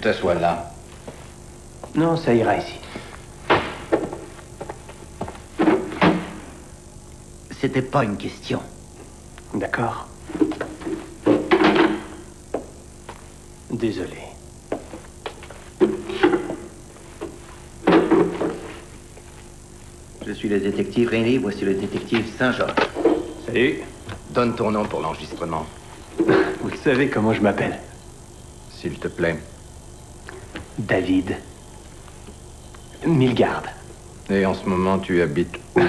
t'assois là. Non, ça ira ici. C'était pas une question. D'accord. Désolé. Je suis le détective Rémy, voici le détective Saint-Georges. Salut. Donne ton nom pour l'enregistrement, Vous savez comment je m'appelle? s'il te plaît. David Milgard. Et en ce moment, tu habites où?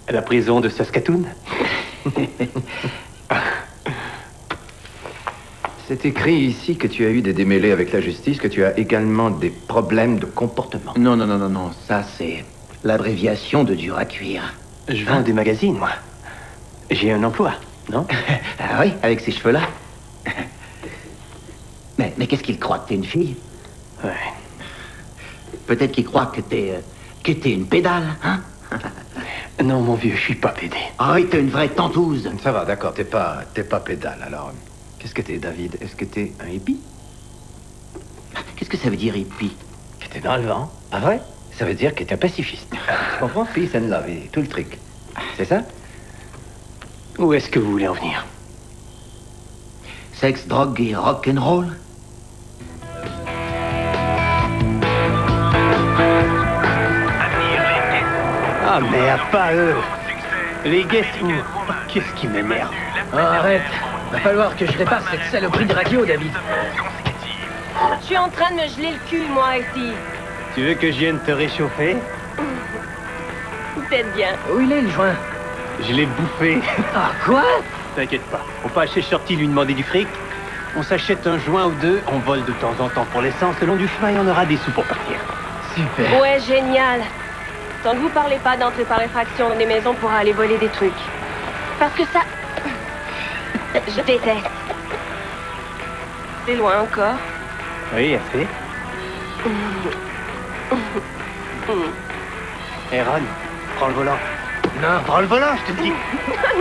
À la prison de Saskatoon. C'est écrit ici que tu as eu des démêlés avec la justice, que tu as également des problèmes de comportement. Non. Ça, c'est l'abréviation de dur à cuire. Je vends des magazines, moi. J'ai un emploi, non? Ah oui, avec ces cheveux-là. Mais qu'est-ce qu'il croit que t'es une fille? Ouais. Peut-être qu'il croit que t'es une pédale, hein? Non, mon vieux, je suis pas pédé. Ah oui, t'es une vraie tentouse. Ça va, d'accord, t'es pas pédale, alors. Qu'est-ce que t'es, David? Est-ce que t'es un hippie? Qu'est-ce que ça veut dire, hippie? Que t'es dans le vent, pas vrai? Ça veut dire que t'es un pacifiste. Tu comprends? Peace and love, et tout le truc. C'est ça? Où est-ce que vous voulez en venir? Sexe, drogue et rock'n'roll? Ah, merde, pas eux. Les guests, qu'est-ce qui m'énerve? Oh, arrête. Va falloir que je répare cette saloperie de radio, David. Je suis en train de me geler le cul, moi, ici. Tu veux que je vienne te réchauffer? Peut-être bien. Où il est, le joint? Je l'ai bouffé. Ah, quoi? T'inquiète pas. On peut chez Shorty lui demander du fric. On s'achète un joint ou deux, on vole de temps en temps pour l'essence. Le long du chemin, il y en aura des sous pour partir. Super. Ouais, génial. Tant que vous parlez pas d'entrer par effraction dans des maisons pour aller voler des trucs. Parce que ça... Je déteste. C'est loin encore. Oui, assez. Hé, Ron, prends le volant. Non, prends le volant, je te dis.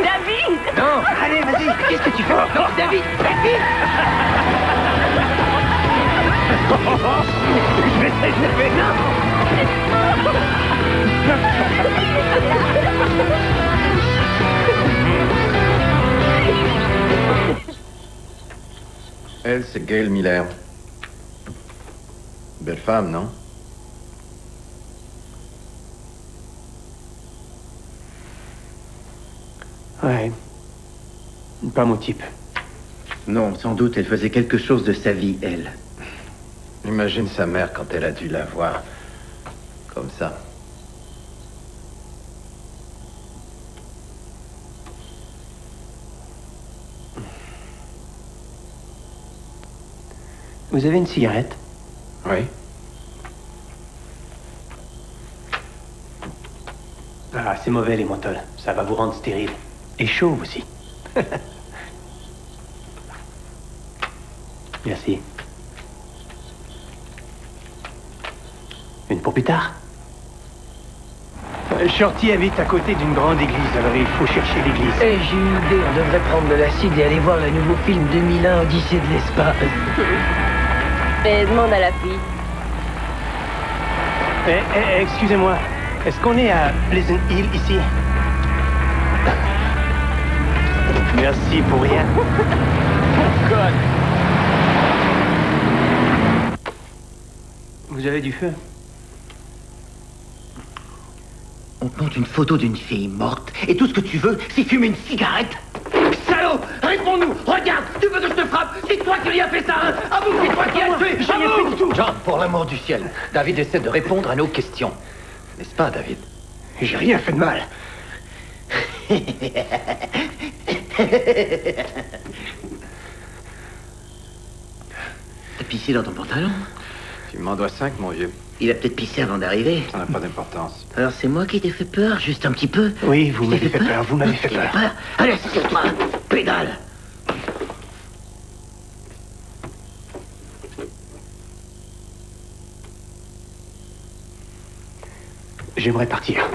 David! Non, allez, vas-y. Qu'est-ce que tu fais? Non, David, David. Je vais t'échapper. Elle, c'est Gail Miller. Belle femme, non? Ouais. Pas mon type. Non, sans doute, elle faisait quelque chose de sa vie, elle. Imagine sa mère quand elle a dû la voir. Comme ça. Vous avez une cigarette? Oui. Ah, c'est mauvais, les mentols. Ça va vous rendre stérile. Et chaud aussi. Merci. Une pour plus tard? Shorty habite à côté d'une grande église, alors il faut chercher l'église. Eh, j'ai une idée. On devrait prendre de l'acide et aller voir le nouveau film 2001, Odyssée de l'espace. Mais demande à la fille. Excusez-moi. Est-ce qu'on est à Pleasant Hill, ici? Merci pour rien. God. Vous avez du feu? On te montre une photo d'une fille morte, et tout ce que tu veux, c'est fumer une cigarette. Salaud! Réponds-nous! Regarde! Tu veux que je te frappe? C'est toi qui lui as fait ça, hein? Avoue, c'est toi qui as tué! J'ai rien fait du tout! John, pour l'amour du ciel, David essaie de répondre à nos questions. N'est-ce pas, David? J'ai rien fait de mal. T'as pissé dans ton pantalon? Tu m'en dois 5, mon vieux. Il a peut-être pissé avant d'arriver. Ça n'a pas d'importance. Alors c'est moi qui t'ai fait peur, juste un petit peu? Oui, vous Je t'ai m'avez fait peur, vous m'avez fait Je t'ai peur. Allez, assure-toi! Pédale! J'aimerais partir.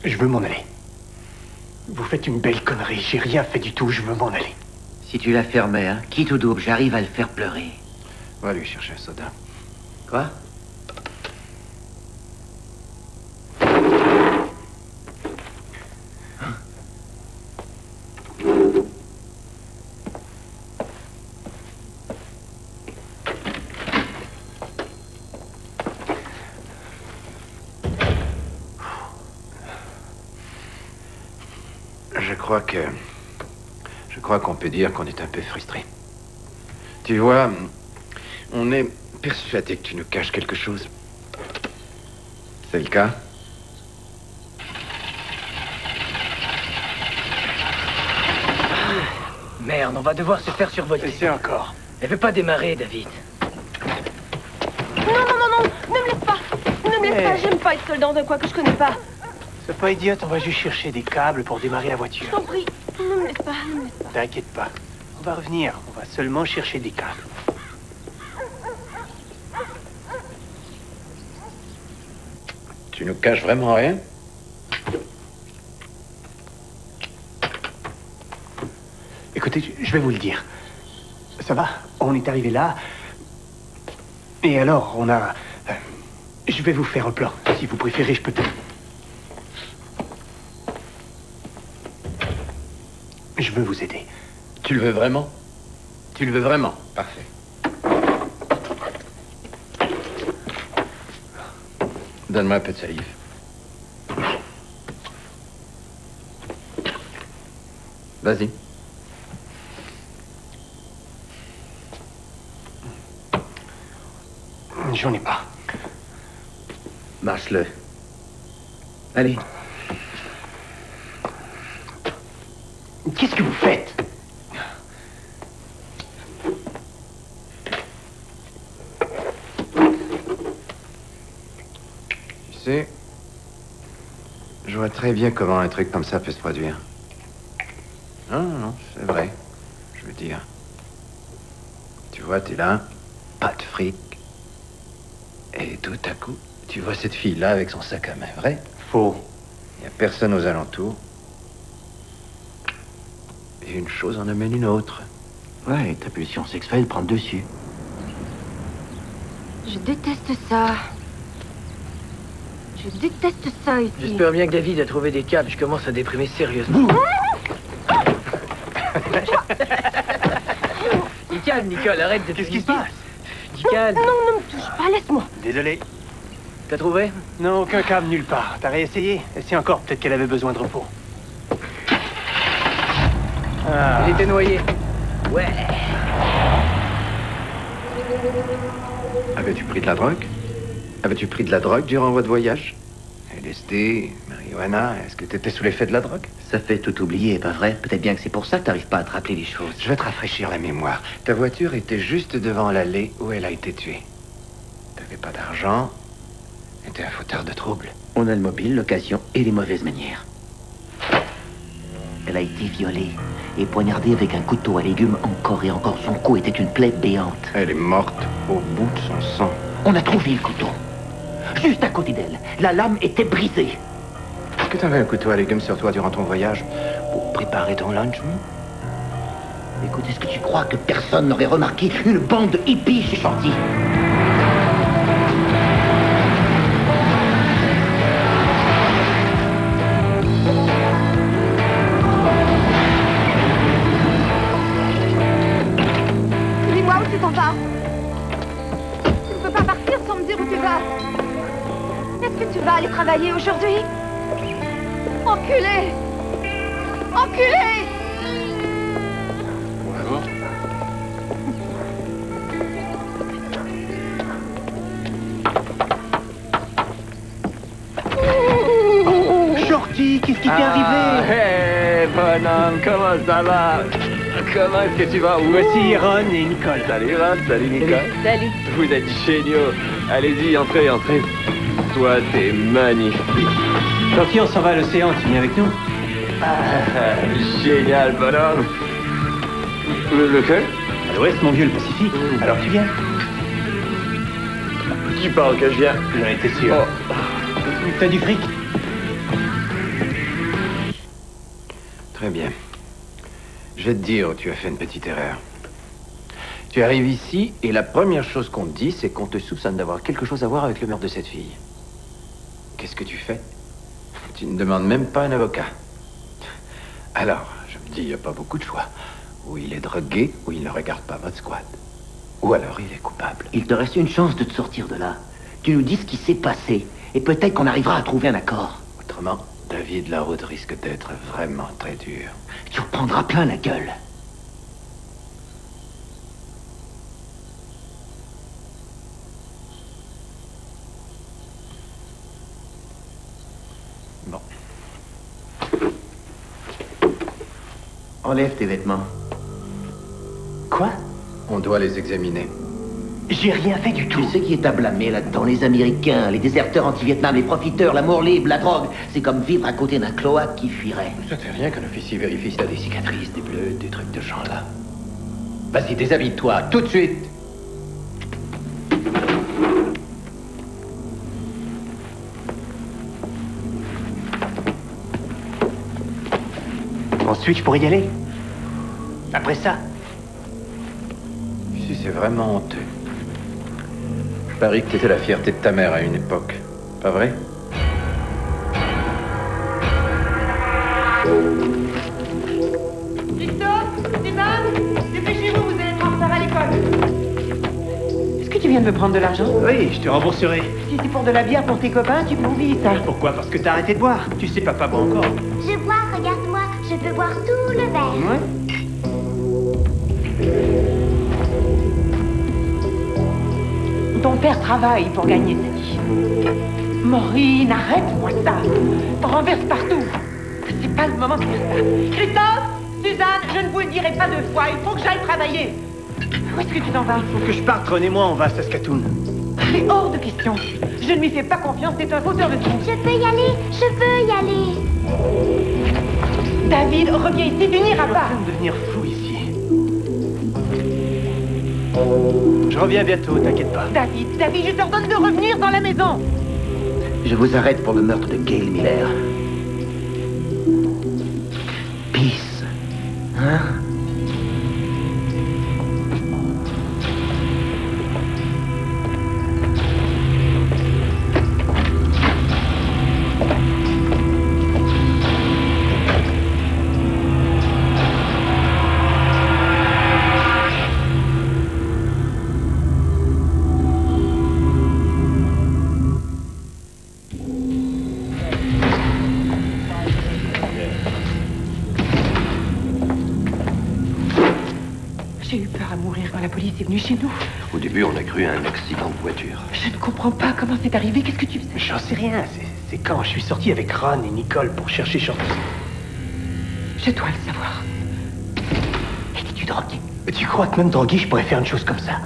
Je veux m'en aller. Vous faites une belle connerie, j'ai rien fait du tout, je veux m'en aller. Si tu la fermais, hein, quitte ou double, j'arrive à le faire pleurer. Va lui chercher un soda. Quoi? Je crois qu'on peut dire qu'on est un peu frustré. Tu vois, on est persuadé que tu nous caches quelque chose. C'est le cas? Merde, on va devoir se faire survoler. C'est encore. Elle veut pas démarrer, David. Non, ne me laisse pas. Ne me laisse pas, j'aime pas être seule dans un coin que je connais pas. Sois pas idiote, on va juste chercher des câbles pour démarrer la Je voiture. t'en prie, ne me laisse pas, ne me laisse pas. T'inquiète pas. On va revenir. On va seulement chercher des câbles. Tu nous caches vraiment rien? Écoutez, je vais vous le dire. Ça va? On est arrivé là. Et alors, on a... je vais vous faire un plan. Si vous préférez, je peux... Je veux vous aider. Tu le veux vraiment? Tu le veux vraiment? Parfait. Donne-moi un peu de salive. Vas-y. J'en ai pas. Marche-le. Allez. Qu'est-ce que vous faites? Tu sais, je vois très bien comment un truc comme ça peut se produire. Non, c'est vrai. Je veux dire. Tu vois, t'es là, pas de fric. Et tout à coup, tu vois cette fille-là avec son sac à main, vrai? Faux. Il n'y a personne aux alentours. Et une chose en amène une autre. Ouais, ta pulsion sexuelle prend le dessus. Je déteste ça. Je déteste ça ici. J'espère bien que David a trouvé des câbles. Je commence à déprimer sérieusement. Dis calme, Nicole, arrête de... Qu'est-ce qui se passe? Dis calme. Non, ne me touche pas, laisse-moi. Désolé. T'as trouvé? Non, aucun câble nulle part. T'as réessayé? Essaye encore, peut-être qu'elle avait besoin de repos. Ah. Il était noyé. Ouais. Avais-tu pris de la drogue? Avais-tu pris de la drogue durant votre voyage? LSD, marijuana, est-ce que t'étais sous l'effet de la drogue? Ça fait tout oublier, pas vrai? Peut-être bien que c'est pour ça que t'arrives pas à te rappeler les choses. Je vais te rafraîchir la mémoire. Ta voiture était juste devant l'allée où elle a été tuée. T'avais pas d'argent, et t'es un fauteur de troubles. On a le mobile, l'occasion et les mauvaises manières. Elle a été violée et poignardée avec un couteau à légumes encore et encore. Son cou était une plaie béante. Elle est morte au bout de son sang. On a trouvé le couteau. Juste à côté d'elle. La lame était brisée. Est-ce que t'avais un couteau à légumes sur toi durant ton voyage pour préparer ton lunch? Écoute, est-ce que tu crois que personne n'aurait remarqué une bande de hippies chez Shorty? Dis-moi où tu t'en vas. Tu ne peux pas partir sans me dire où tu vas. Est-ce que tu vas aller travailler aujourd'hui? Enculé! Enculé! Shorty, qu'est-ce qui t'est arrivé? Hey, bonhomme, comment ça va? Comment est-ce que tu vas? Voici Ron et Nicole. Salut Ron, salut Nicole. Salut. Vous êtes géniaux. Allez-y, entrez, entrez. Toi, t'es magnifique. Shorty, on s'en va à l'océan, tu viens avec nous? Génial, bonhomme. Lequel? À l'ouest, mon vieux, le Pacifique. Alors tu viens? Qui parle que je viens? J'en étais sûr. Oh. T'as du fric? Très bien. Je vais te dire où tu as fait une petite erreur. Tu arrives ici et la première chose qu'on te dit, c'est qu'on te soupçonne d'avoir quelque chose à voir avec le meurtre de cette fille. Qu'est-ce que tu fais? Tu ne demandes même pas un avocat. Alors, je me dis, il n'y a pas beaucoup de choix. Ou il est drogué, ou il ne regarde pas votre squad. Ou alors il est coupable. Il te reste une chance de te sortir de là. Tu nous dis ce qui s'est passé, et peut-être qu'on arrivera à trouver un accord. Autrement, ta vie de la route risque d'être vraiment très dure. Tu en prendras plein la gueule. Bon. Enlève tes vêtements. Quoi? On doit les examiner. J'ai rien fait du tout. Tu sais qui est à blâmer là-dedans? Les Américains, les déserteurs anti-Vietnam, les profiteurs, l'amour libre, la drogue. C'est comme vivre à côté d'un cloaque qui fuirait. Ça fait rien qu'un officier vérifie si t'as des cicatrices, des bleus, des trucs de genre là. Vas-y, déshabille-toi, tout de suite. Ensuite, je pourrais y aller. Après ça. Si c'est vraiment honteux. Je parie que t'étais la fierté de ta mère à une époque. Pas vrai? Christophe, Stéphane, dépêchez-vous, vous allez être en retard à l'école. Est-ce que tu viens de me prendre de l'argent? Oui, je te rembourserai. Si c'est pour de la bière pour tes copains, tu peux vite. Pourquoi? Parce que t'as arrêté de boire. Tu sais, papa boit encore. Je bois, regarde-moi, je peux boire tout le verre. Ouais. Ton père travaille pour gagner sa vie. Maureen, arrête-moi ça. T'en renverses partout. C'est pas le moment de faire ça. Christophe, Suzanne, je ne vous le dirai pas deux fois. Il faut que j'aille travailler. Où est-ce que tu t'en vas? Faut que je parte, Ron et moi, on va à Saskatoon. C'est hors de question. Je ne lui fais pas confiance, c'est un fauteur de tout. Je peux y aller, je peux y aller. David, reviens ici, tu n'iras Je pas. viens de devenir fou ici. Je reviens bientôt, t'inquiète pas. David, je t'ordonne de revenir dans la maison. Je vous arrête pour le meurtre de Gail Miller. Peace. Hein? J'ai eu peur à mourir quand la police est venue chez nous. Au début, on a cru à un accident de voiture. Je ne comprends pas comment c'est arrivé. Qu'est-ce que tu faisais? J'en sais rien, c'est quand je suis sorti avec Ron et Nicole pour chercher Shorty. Je dois le savoir. Étais-tu drogué? Tu crois que même drogué, je pourrais faire une chose comme ça?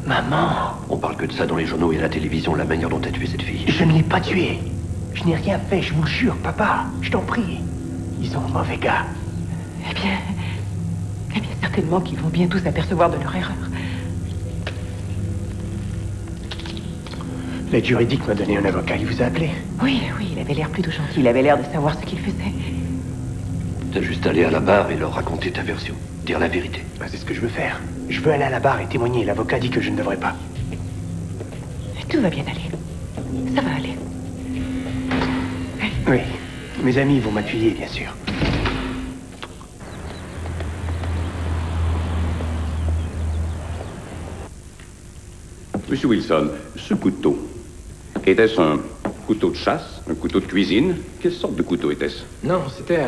Maman, On parle que de ça dans les journaux et à la télévision, la manière dont t'as tué cette fille. je ne l'ai pas tué. Je n'ai rien fait, je vous le jure, papa. Je t'en prie. Ils sont mauvais gars. Eh bien, certainement qu'ils vont bientôt s'apercevoir de leur erreur. L'aide juridique m'a donné un avocat, il vous a appelé. Oui, il avait l'air plutôt gentil. Il avait l'air de savoir ce qu'il faisait. T'as juste allé à la barre et leur raconter ta version. Dire la vérité. Ben, c'est ce que je veux faire. Je veux aller à la barre et témoigner. L'avocat dit que je ne devrais pas. Tout va bien aller. Ça va aller. Oui, mes amis vont m'appuyer, bien sûr. Monsieur Wilson, ce couteau, était-ce un couteau de chasse, un couteau de cuisine? Quelle sorte de couteau était-ce? Non, c'était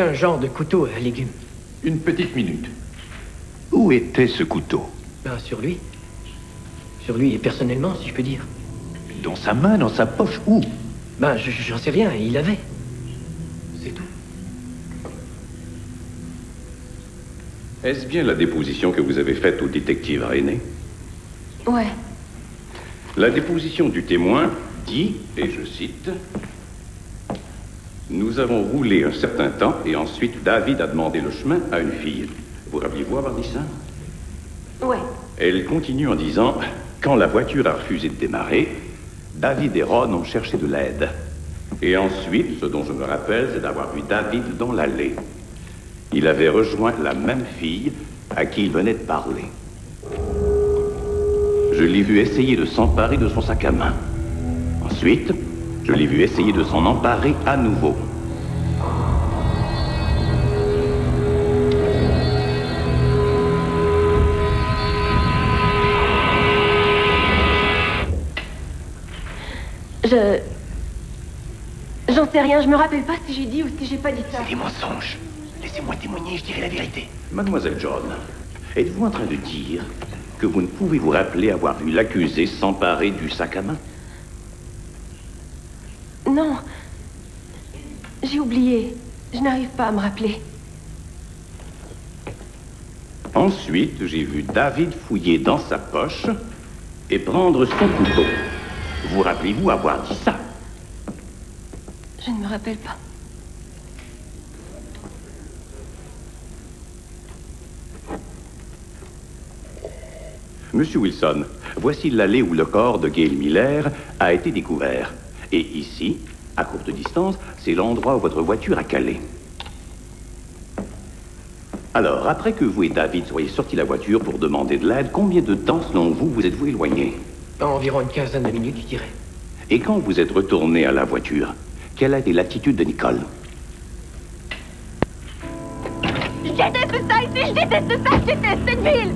un genre de couteau à légumes. Une petite minute. Où était ce couteau? Ben, sur lui. Sur lui, et personnellement, si je peux dire. Dans sa main, dans sa poche, où? Ben, j'en sais rien, il avait. C'est tout. Est-ce bien la déposition que vous avez faite au détective René? Ouais. La déposition du témoin dit, et je cite, « Nous avons roulé un certain temps et ensuite David a demandé le chemin à une fille. » Vous rappelez-vous avoir dit ça? Ouais. Elle continue en disant, « Quand la voiture a refusé de démarrer, David et Ron ont cherché de l'aide. Et ensuite, ce dont je me rappelle, c'est d'avoir vu David dans l'allée. Il avait rejoint la même fille à qui il venait de parler. Je l'ai vu essayer de s'emparer de son sac à main. Ensuite, je l'ai vu essayer de s'en emparer à nouveau. J'en sais rien, je me rappelle pas si j'ai dit ou si j'ai pas dit ça. C'est des mensonges. Laissez-moi témoigner, je dirai la vérité. Mademoiselle John, êtes-vous en train de dire que vous ne pouvez vous rappeler avoir vu l'accusé s'emparer du sac à main? Non. J'ai oublié. Je n'arrive pas à me rappeler. Ensuite, j'ai vu David fouiller dans sa poche et prendre son couteau. Vous rappelez-vous avoir dit ça? Je ne me rappelle pas. Monsieur Wilson, voici l'allée où le corps de Gail Miller a été découvert. Et ici, à courte distance, c'est l'endroit où votre voiture a calé. Alors, après que vous et David soyez sortis de la voiture pour demander de l'aide, combien de temps, selon vous, vous êtes-vous éloignés? Environ une quinzaine de minutes, je dirais. Et quand vous êtes retourné à la voiture, quelle a été l'attitude de Nicole? Je déteste ça ici, je déteste ça, je déteste cette ville.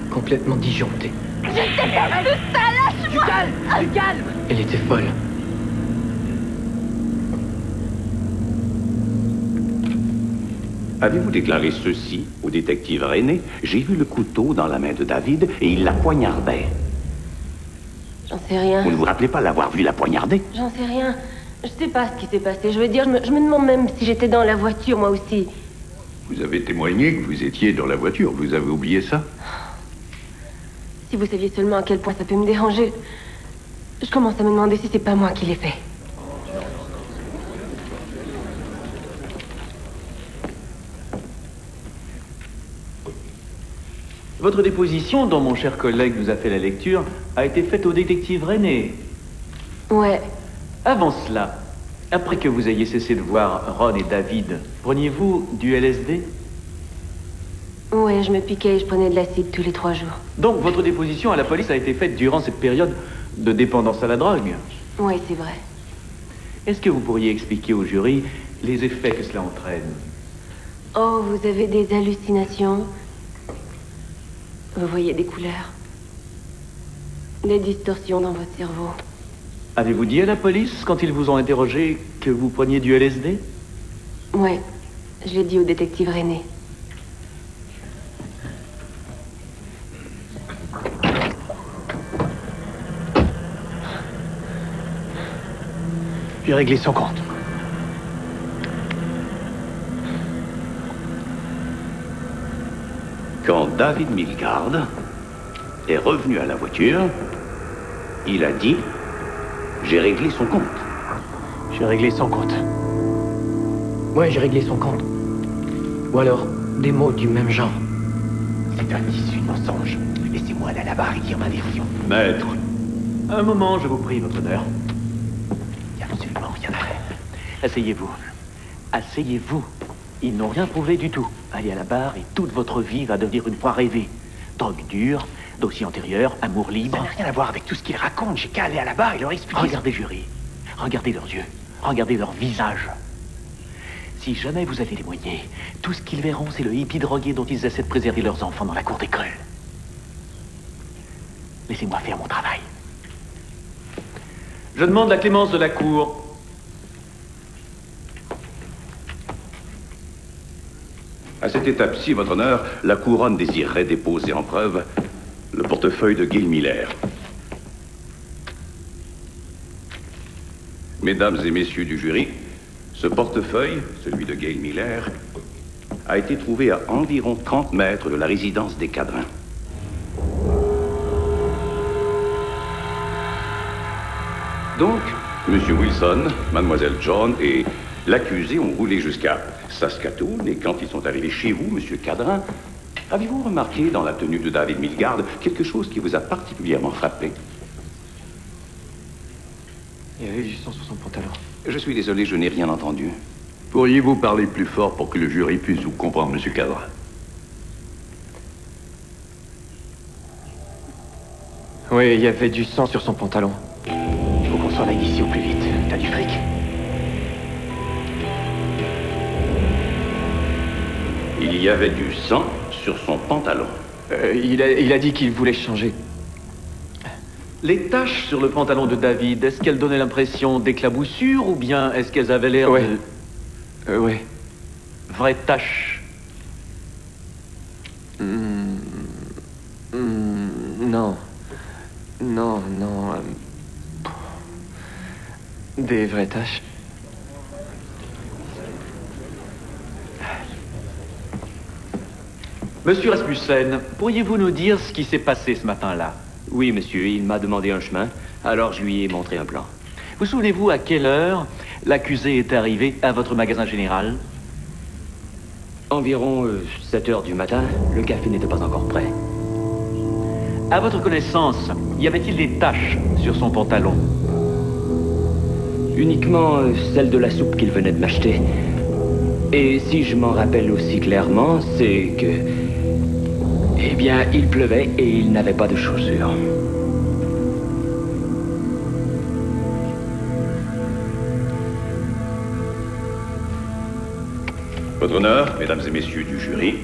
Complètement disjonctée. Je déteste ça, lâche-moi. Du calme. Elle était folle. Avez-vous déclaré ceci au détective René? J'ai vu le couteau dans la main de David et il la poignardait. J'en sais rien. Vous ne vous rappelez pas l'avoir vu la poignarder? J'en sais rien. Je sais pas ce qui s'est passé. Je veux dire, je me demande même si j'étais dans la voiture, moi aussi. Vous avez témoigné que vous étiez dans la voiture. Vous avez oublié ça? Si vous saviez seulement à quel point ça peut me déranger. Je commence à me demander si c'est pas moi qui l'ai fait. Votre déposition, dont mon cher collègue nous a fait la lecture, a été faite au détective René. Ouais. Avant cela, après que vous ayez cessé de voir Ron et David, preniez-vous du LSD? Ouais, je me piquais et je prenais de l'acide tous les 3 jours. Donc votre déposition à la police a été faite durant cette période de dépendance à la drogue? Ouais, c'est vrai. Est-ce que vous pourriez expliquer au jury les effets que cela entraîne? Oh, vous avez des hallucinations. Vous voyez des couleurs. Des distorsions dans votre cerveau. Avez-vous dit à la police, quand ils vous ont interrogé, que vous preniez du LSD? Ouais, je l'ai dit au détective René. Puis régler son compte. Quand David Milgard est revenu à la voiture, il a dit « J'ai réglé son compte ». J'ai réglé son compte. Ouais, j'ai réglé son compte. Ou alors, des mots du même genre. C'est un tissu de mensonge. Laissez-moi aller à la barre et dire ma version. Maître. Un moment, je vous prie, votre honneur. Il n'y a absolument rien à faire. Asseyez-vous. Asseyez-vous. Ils n'ont rien prouvé du tout. Allez à la barre et toute votre vie va devenir une fois rêvée. Drogue dure, dossier antérieur, amour libre. Ça n'a rien à voir avec tout ce qu'ils racontent. J'ai qu'à aller à la barre et leur expliquer. Regardez, jury. Regardez leurs yeux. Regardez leur visage. Si jamais vous allez témoigner, tout ce qu'ils verront, c'est le hippie drogué dont ils essaient de préserver leurs enfants dans la cour d'école. Laissez-moi faire mon travail. Je demande la clémence de la cour. À cette étape-ci, votre honneur, la couronne désirerait déposer en preuve le portefeuille de Gail Miller. Mesdames et messieurs du jury, ce portefeuille, celui de Gail Miller, a été trouvé à environ 30 mètres de la résidence des Cadrins. Donc, Monsieur Wilson, Mademoiselle John et l'accusé ont roulé jusqu'à Saskatoon, et quand ils sont arrivés chez vous, Monsieur Cadrin, avez-vous remarqué dans la tenue de David Milgard quelque chose qui vous a particulièrement frappé? Il y avait du sang sur son pantalon. Je suis désolé, je n'ai rien entendu. Pourriez-vous parler plus fort pour que le jury puisse vous comprendre, Monsieur Cadrin? Oui, il y avait du sang sur son pantalon. Il faut qu'on s'en aille d'ici au plus vite. T'as du fric? Il y avait du sang sur son pantalon. Il a dit qu'il voulait changer. Les taches sur le pantalon de David, est-ce qu'elles donnaient l'impression d'éclaboussure ou bien est-ce qu'elles avaient l'air de... Oui. Vraies taches? Non. Non. Des vraies taches. Monsieur Rasmussen, pourriez-vous nous dire ce qui s'est passé ce matin-là? Oui, monsieur, il m'a demandé un chemin, alors je lui ai montré un plan. Vous souvenez-vous à quelle heure l'accusé est arrivé à votre magasin général? Environ 7 heures du matin, le café n'était pas encore prêt. À votre connaissance, y avait-il des taches sur son pantalon? Uniquement celle de la soupe qu'il venait de m'acheter. Et si je m'en rappelle aussi clairement, c'est que... Eh bien, il pleuvait et il n'avait pas de chaussures. Votre honneur, mesdames et messieurs du jury,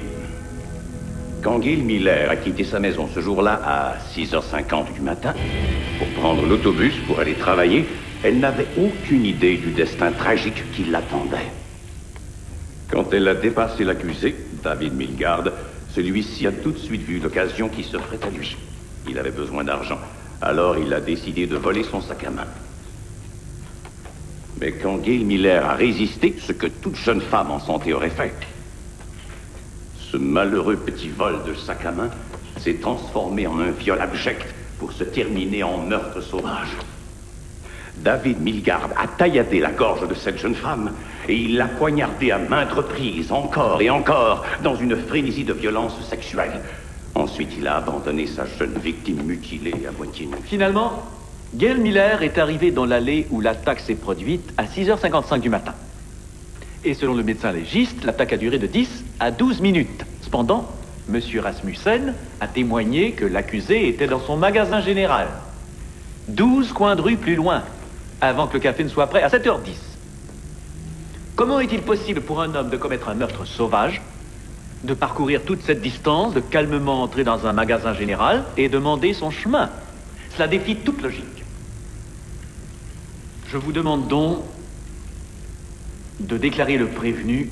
quand Gail Miller a quitté sa maison ce jour-là à 6h50 du matin pour prendre l'autobus pour aller travailler, elle n'avait aucune idée du destin tragique qui l'attendait. Quand elle a dépassé l'accusé, David Milgard, celui-ci a tout de suite vu l'occasion qui s'offrait à lui. Il avait besoin d'argent, alors il a décidé de voler son sac à main. Mais quand Gail Miller a résisté, ce que toute jeune femme en santé aurait fait, ce malheureux petit vol de sac à main s'est transformé en un viol abject pour se terminer en meurtre sauvage. David Milgard a tailladé la gorge de cette jeune femme et il l'a poignardée à maintes reprises, encore et encore, dans une frénésie de violence sexuelle. Ensuite, il a abandonné sa jeune victime mutilée à moitié nue. Finalement, Gail Miller est arrivé dans l'allée où l'attaque s'est produite à 6h55 du matin. Et selon le médecin légiste, l'attaque a duré de 10 à 12 minutes. Cependant, M. Rasmussen a témoigné que l'accusé était dans son magasin général, 12 coins de rue plus loin, avant que le café ne soit prêt à 7h10. Comment est-il possible pour un homme de commettre un meurtre sauvage, de parcourir toute cette distance, de calmement entrer dans un magasin général et demander son chemin? Cela défie toute logique. Je vous demande donc de déclarer le prévenu,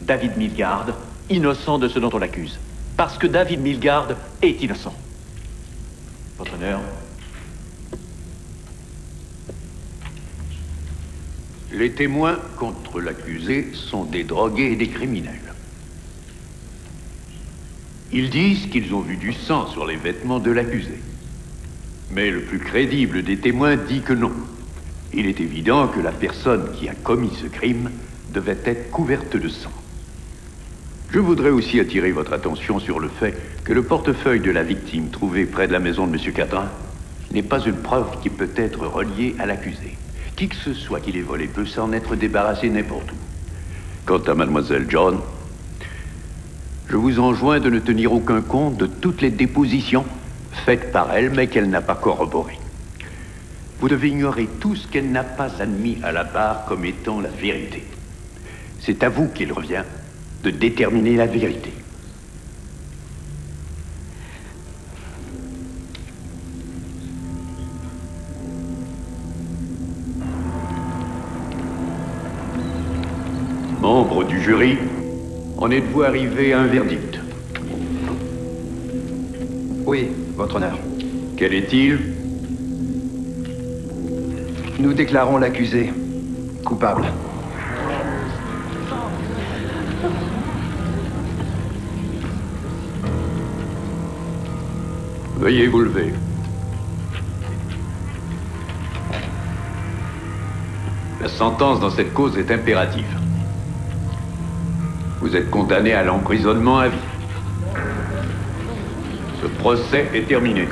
David Milgard, innocent de ce dont on l'accuse. Parce que David Milgard est innocent. Votre honneur. Les témoins contre l'accusé sont des drogués et des criminels. Ils disent qu'ils ont vu du sang sur les vêtements de l'accusé. Mais le plus crédible des témoins dit que non. Il est évident que la personne qui a commis ce crime devait être couverte de sang. Je voudrais aussi attirer votre attention sur le fait que le portefeuille de la victime trouvé près de la maison de M. Catrin n'est pas une preuve qui peut être reliée à l'accusé. Qui que ce soit qui l'ait volé peut s'en être débarrassé n'importe où. Quant à mademoiselle John, je vous enjoins de ne tenir aucun compte de toutes les dépositions faites par elle, mais qu'elle n'a pas corroborées. Vous devez ignorer tout ce qu'elle n'a pas admis à la barre comme étant la vérité. C'est à vous qu'il revient de déterminer la vérité. Membres du jury, en êtes-vous arrivé à un verdict? Oui, votre honneur. Quel est-il? Nous déclarons l'accusé coupable. Veuillez vous lever. La sentence dans cette cause est impérative. Vous êtes condamné à l'emprisonnement à vie. Ce procès est terminé.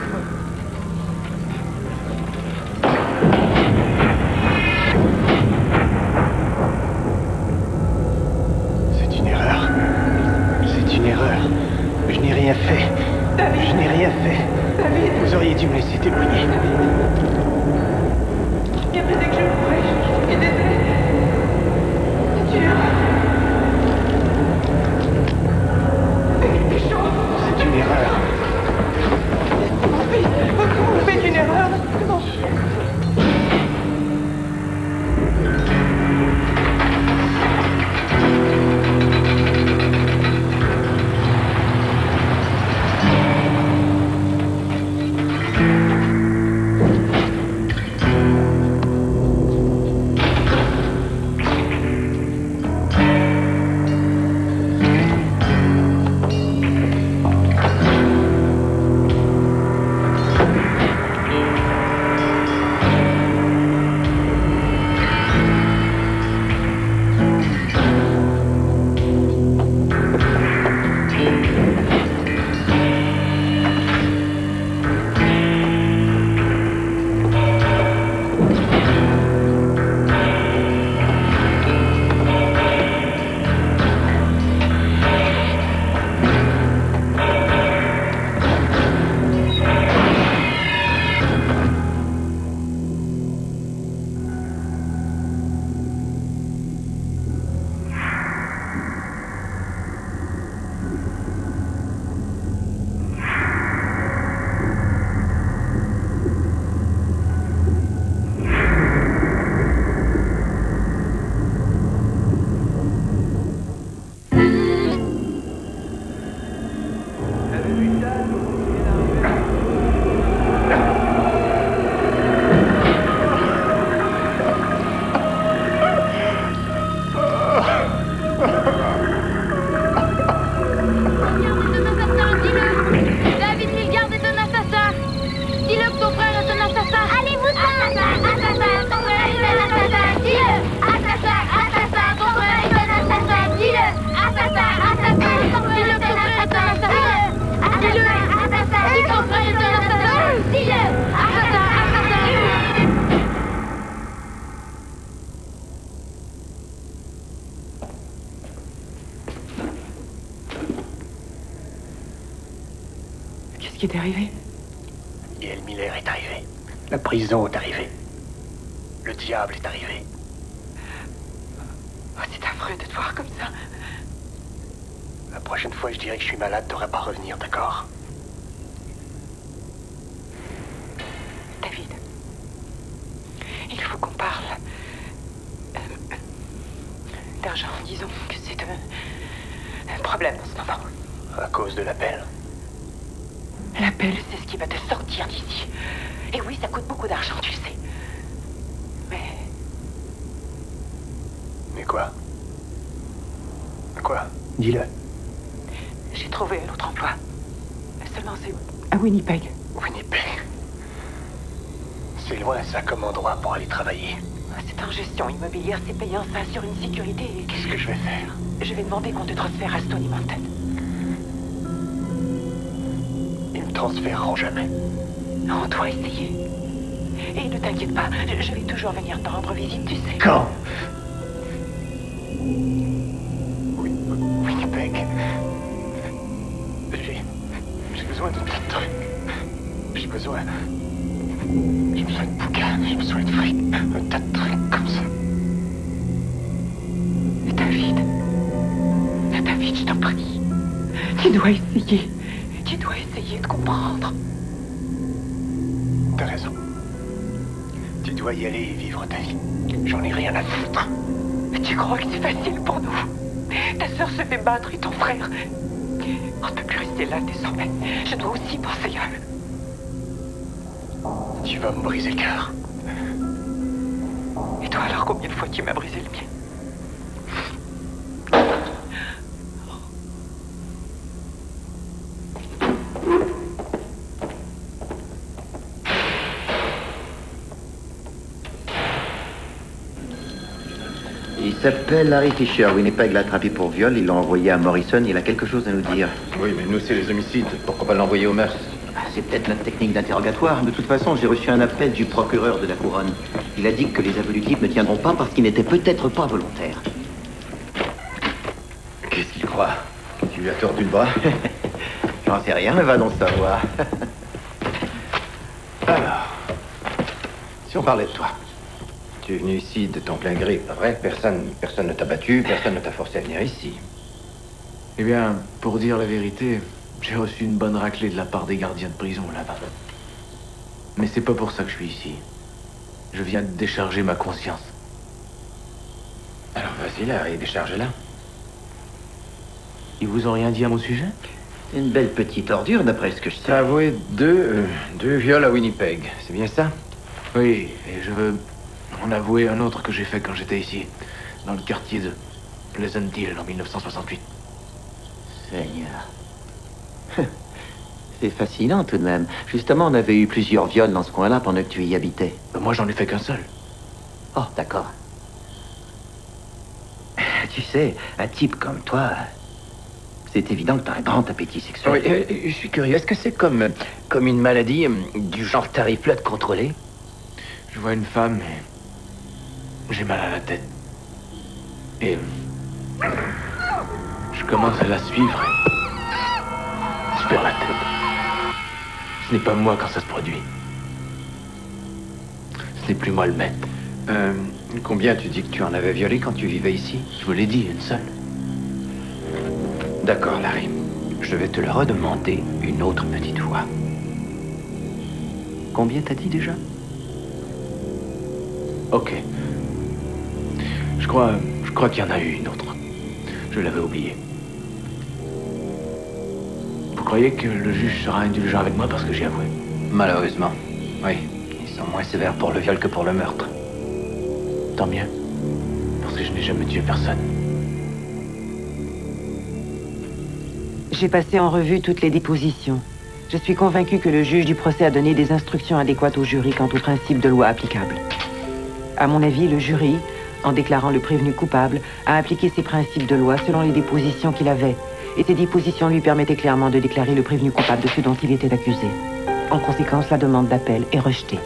C'est une erreur. C'est une erreur. Je n'ai rien fait. David. Je n'ai rien fait. David. Vous auriez dû me laisser témoigner. qui est arrivé? Gail Miller est arrivé. La prison est arrivée. Le diable est arrivé. Oh, c'est affreux de te voir comme ça. La prochaine fois, je dirais que je suis malade, t'auras pas à revenir, d'accord? David, il faut qu'on parle d'argent. Disons que c'est un problème en ce moment. À cause de l'appel. L'appel, c'est ce qui va te sortir d'ici. Et oui, ça coûte beaucoup d'argent, tu le sais. Mais quoi? Quoi? Dis-le. J'ai trouvé un autre emploi. Seulement, c'est à Winnipeg. Winnipeg? C'est loin, ça, comme endroit pour aller travailler. C'est en gestion immobilière, c'est payant, ça assure une sécurité. Qu'est-ce que je vais faire? Je vais demander qu'on te transfère à Stony Mountain. Ils me transféreront jamais. On doit essayer. Et ne t'inquiète pas, je vais toujours venir te rendre visite, tu sais. Quand? Winnipeg. J'ai besoin de tas de trucs. J'ai besoin de bouquins, j'ai besoin de fric, un tas de trucs comme ça. David, je t'en prie. Tu dois essayer. Tu dois essayer de comprendre. T'as raison. Tu dois y aller et vivre ta vie. J'en ai rien à foutre. Tu crois que c'est facile pour nous? Ta sœur se fait battre et ton frère. On ne peut plus rester là désormais. Je dois aussi penser à eux. Tu vas me briser le cœur. Et toi alors, combien de fois tu m'as brisé le mien? Il s'appelle Larry Fisher. Winnipeg l'a attrapé pour viol. Ils l'ont envoyé à Morrison. Il a quelque chose à nous dire. Oui, mais nous, c'est les homicides. Pourquoi pas l'envoyer au meurtre? C'est peut-être notre technique d'interrogatoire. De toute façon, j'ai reçu un appel du procureur de la Couronne. Il a dit que les aveux du type ne tiendront pas parce qu'il n'était peut-être pas volontaire. Qu'est-ce qu'il croit? Que tu lui as tordu le bras? J'en sais rien, mais va donc savoir. Alors, si on parlait de toi. Tu es venu ici de ton plein gré, pas vrai? Personne ne t'a battu, personne ne t'a forcé à venir ici. Eh bien, pour dire la vérité, j'ai reçu une bonne raclée de la part des gardiens de prison là-bas. Mais c'est pas pour ça que je suis ici. Je viens de décharger ma conscience. Alors vas-y, Larry, décharge-la. Ils vous ont rien dit à mon sujet? C'est une belle petite ordure, d'après ce que je sais. T'as avoué deux viols à Winnipeg, c'est bien ça? Oui, et je veux en avouer un autre que j'ai fait quand j'étais ici, dans le quartier de Pleasant Hill en 1968. Seigneur. C'est fascinant tout de même. Justement, on avait eu plusieurs viols dans ce coin-là pendant que tu y habitais. Moi, j'en ai fait qu'un seul. Oh, d'accord. Tu sais, un type comme toi, c'est évident que t'as un grand appétit sexuel. Oui, je suis curieux. Est-ce que c'est comme une maladie du genre t'arrives plus à te contrôler? Je vois une femme et j'ai mal à la tête. Et je commence à la suivre et je perds la tête. Ce n'est pas moi quand ça se produit. Ce n'est plus moi le maître. Combien tu dis que tu en avais violé quand tu vivais ici? Je vous l'ai dit, une seule. D'accord, Larry. Je vais te le redemander une autre petite fois. Combien t'as dit déjà? Ok. Je crois qu'il y en a eu une autre. Je l'avais oubliée. Vous croyez que le juge sera indulgent avec moi parce que j'ai avoué? Malheureusement, oui. Ils sont moins sévères pour le viol que pour le meurtre. Tant mieux. Parce que je n'ai jamais tué personne. J'ai passé en revue toutes les dépositions. Je suis convaincu que le juge du procès a donné des instructions adéquates au jury quant aux principes de loi applicables. À mon avis, le jury, en déclarant le prévenu coupable, a appliqué ces principes de loi selon les dépositions qu'il avait. Et ces dépositions lui permettaient clairement de déclarer le prévenu coupable de ce dont il était accusé. En conséquence, la demande d'appel est rejetée.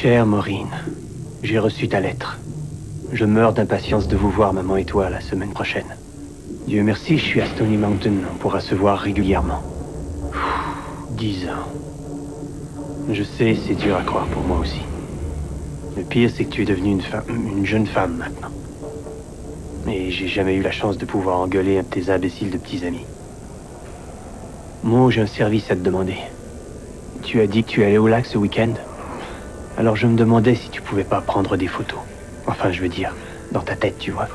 Chère Maureen, j'ai reçu ta lettre. Je meurs d'impatience de vous voir, maman et toi, la semaine prochaine. Dieu merci, je suis à Stony Mountain. On pourra se voir régulièrement. 10 ans. Je sais, c'est dur à croire pour moi aussi. Le pire, c'est que tu es devenue une jeune femme maintenant. Et j'ai jamais eu la chance de pouvoir engueuler un de tes imbéciles de petits amis. Moi, j'ai un service à te demander. Tu as dit que tu allais au lac ce week-end. Alors je me demandais si tu pouvais pas prendre des photos. Enfin, je veux dire, dans ta tête, tu vois.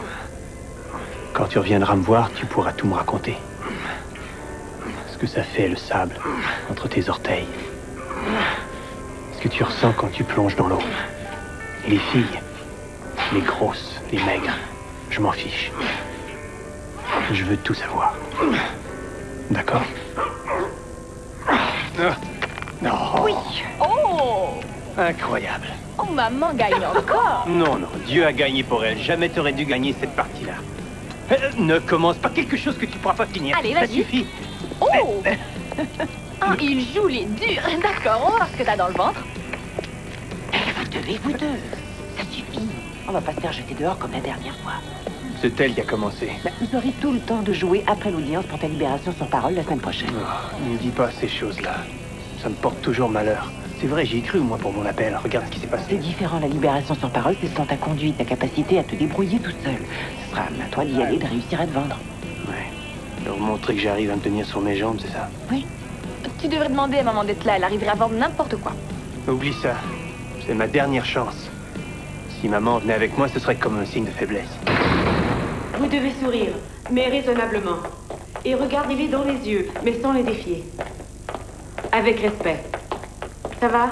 Quand tu reviendras me voir, tu pourras tout me raconter. Ce que ça fait, le sable, entre tes orteils. Ce que tu ressens quand tu plonges dans l'eau. Et les filles, les grosses, les maigres, je m'en fiche. Je veux tout savoir. D'accord? Non. Oui. Oh! Incroyable. Oh, maman gagne encore. Non, Dieu a gagné pour elle. Jamais t'aurais dû gagner cette partie-là. Ne commence pas quelque chose que tu pourras pas finir. Allez, ça vas-y. suffit. Oh! Ah, il joue les durs. D'accord, on va voir ce que t'as dans le ventre. Vous deux. Ça suffit. On va pas se faire jeter dehors comme la dernière fois. C'est elle qui a commencé. Vous aurez tout le temps de jouer après l'audience pour ta libération sur parole la semaine prochaine. Ne me dis pas ces choses-là. Ça me porte toujours malheur. C'est vrai, j'y ai cru, moi, pour mon appel. Regarde ce qui s'est passé. C'est différent, la libération sur parole, c'est selon ta conduite, ta capacité à te débrouiller tout seul. Ce sera à toi d'y aller, de réussir à te vendre. Ouais. Leur montrer que j'arrive à me tenir sur mes jambes, c'est ça? Oui. Tu devrais demander à maman d'être là. Elle arriverait à vendre n'importe quoi. Oublie ça. C'est ma dernière chance. Si maman venait avec moi, ce serait comme un signe de faiblesse. Vous devez sourire, mais raisonnablement. Et regardez-les dans les yeux, mais sans les défier. Avec respect. Ça va?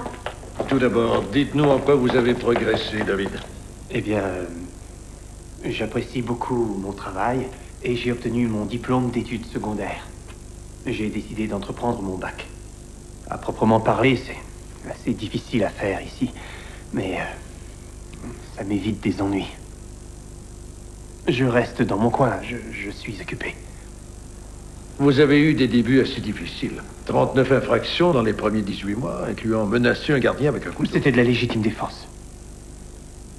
Tout d'abord, dites-nous en quoi vous avez progressé, David. Eh bien, j'apprécie beaucoup mon travail et j'ai obtenu mon diplôme d'études secondaires. J'ai décidé d'entreprendre mon bac. À proprement parler, c'est assez difficile à faire ici, mais ça m'évite des ennuis. Je reste dans mon coin, je suis occupé. Vous avez eu des débuts assez difficiles. 39 infractions dans les premiers 18 mois, incluant menacer un gardien avec un couteau. C'était de la légitime défense.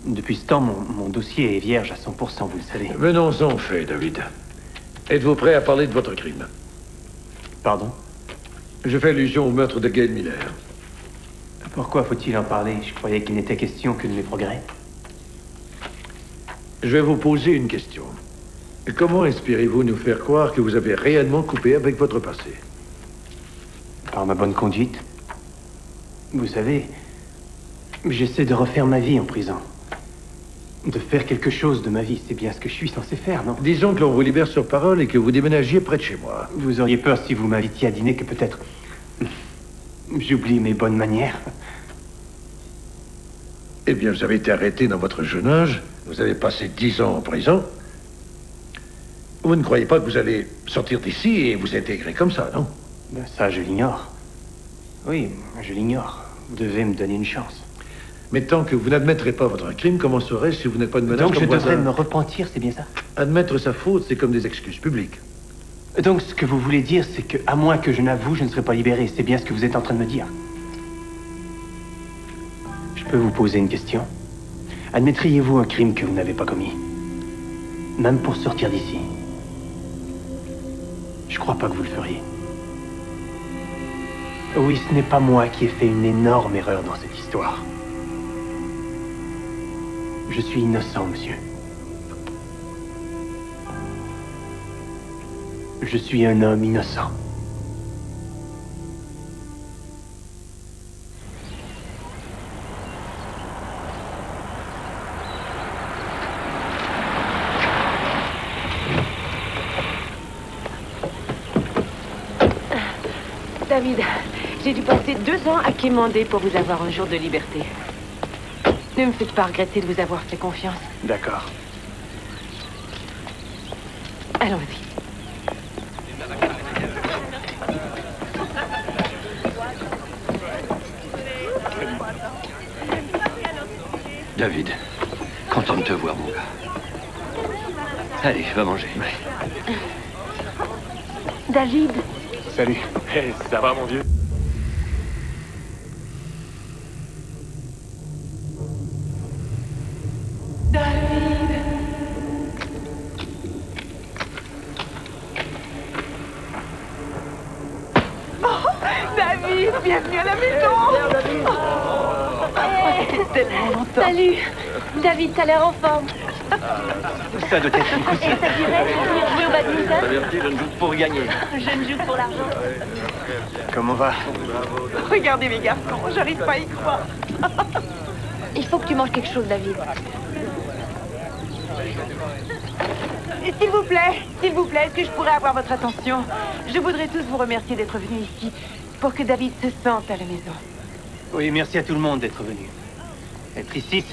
Depuis ce temps, mon dossier est vierge à 100%, vous le savez. Venons-en au fait, David. Êtes-vous prêt à parler de votre crime? Pardon? Je fais allusion au meurtre de Gail Miller. Pourquoi faut-il en parler? Je croyais qu'il n'était question que de mes progrès. Je vais vous poser une question. Comment espérez-vous nous faire croire que vous avez réellement coupé avec votre passé? Par ma bonne conduite. Vous savez, j'essaie de refaire ma vie en prison. De faire quelque chose de ma vie, c'est bien ce que je suis censé faire, non? Disons que l'on vous libère sur parole et que vous déménagiez près de chez moi. Vous auriez peur si vous m'invitiez à dîner que peut-être... j'oublie mes bonnes manières. Eh bien, vous avez été arrêté dans votre jeune âge. Vous avez passé 10 ans en prison. Vous ne croyez pas que vous allez sortir d'ici et vous intégrer comme ça, non? Ben, ça, je l'ignore. Oui, je l'ignore. Vous devez me donner une chance. Mais tant que vous n'admettrez pas votre crime, comment serait-ce si vous n'êtes pas de menace? Donc je comme devrais voisin? me repentir, c'est bien ça? Admettre sa faute, c'est comme des excuses publiques. Donc ce que vous voulez dire, c'est que, à moins que je n'avoue, je ne serai pas libéré. C'est bien ce que vous êtes en train de me dire. Je peux vous poser une question? Admettriez-vous un crime que vous n'avez pas commis? Même pour sortir d'ici? Je crois pas que vous le feriez. Oui, ce n'est pas moi qui ai fait une énorme erreur dans cette histoire. Je suis innocent, monsieur. Je suis un homme innocent. David, j'ai dû passer 2 ans à quémander pour vous avoir un jour de liberté. Ne me faites pas regretter de vous avoir fait confiance. D'accord. Allons-y. David, content de te voir, mon gars. Allez, va manger. David. Salut. Hey, ça va, mon vieux? bienvenue à la maison. Tellement longtemps. Salut. David, t'as l'air en forme. Ça doit être une Et cousine. ça dirait de venir jouer au badminton? Averti, je ne joue pour gagner. Je ne joue pour l'argent. Comment va? Regardez mes garçons, j'arrive pas à y croire. Il faut que tu manges quelque chose, David. Et s'il vous plaît, est-ce que je pourrais avoir votre attention? Je voudrais tous vous remercier d'être venus ici pour que David se sente à la maison. Oui, merci à tout le monde d'être venu. Être ici,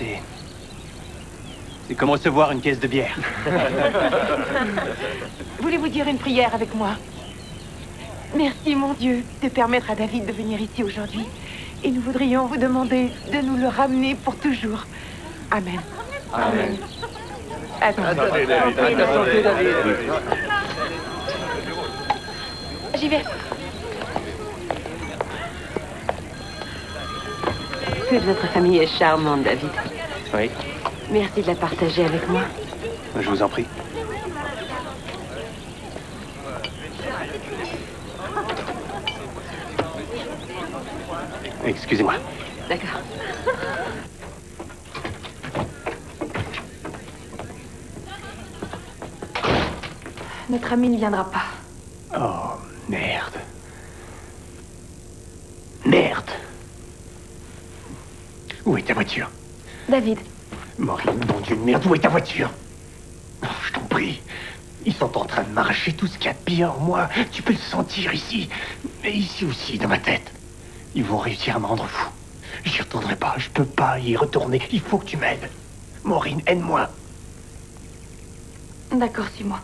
c'est comme recevoir une caisse de bière. Voulez-vous dire une prière avec moi? Merci, mon Dieu, de permettre à David de venir ici aujourd'hui. Et nous voudrions vous demander de nous le ramener pour toujours. Amen. Amen. Attendez, David. À ta santé, David. J'y vais. Toute votre famille est charmante, David. Oui, Merci de la partager avec moi. je vous en prie. Excusez-moi. D'accord. Notre ami ne viendra pas. Oh, merde. Merde. Où est ta voiture? David. Maureen, mon Dieu de merde, où est ta voiture? Oh, je t'en prie. Ils sont en train de m'arracher tout ce qu'il y a de pire en moi. Tu peux le sentir ici. Et ici aussi, dans ma tête. Ils vont réussir à me rendre fou. J'y retournerai pas. Je peux pas y retourner. Il faut que tu m'aides. Maureen, aide-moi. D'accord, suis-moi.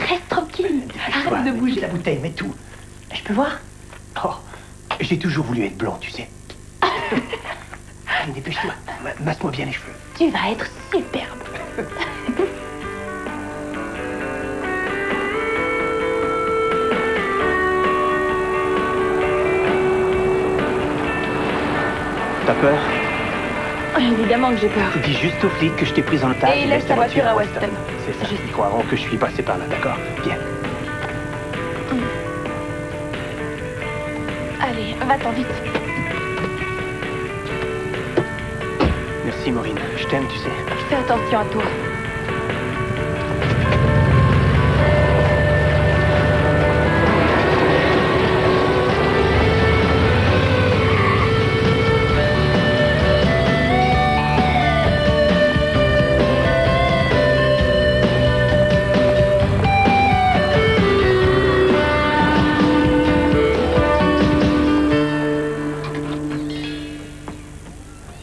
Reste tranquille. Arrête de bouger. La bouteille, mais tout. Je peux voir? Oh, j'ai toujours voulu être blond, tu sais. Allez, dépêche-toi. Masse-moi bien les cheveux. Tu vas être superbe. T'as peur? Évidemment que j'ai peur. Dis juste aux flics que je t'ai prise en otage. Et laisse ta voiture à Weston. C'est ça. Ils croiront que je suis passé par là, d'accord? Viens. Allez, va-t'en vite. Merci, Maureen. Je t'aime, tu sais. Fais attention à toi.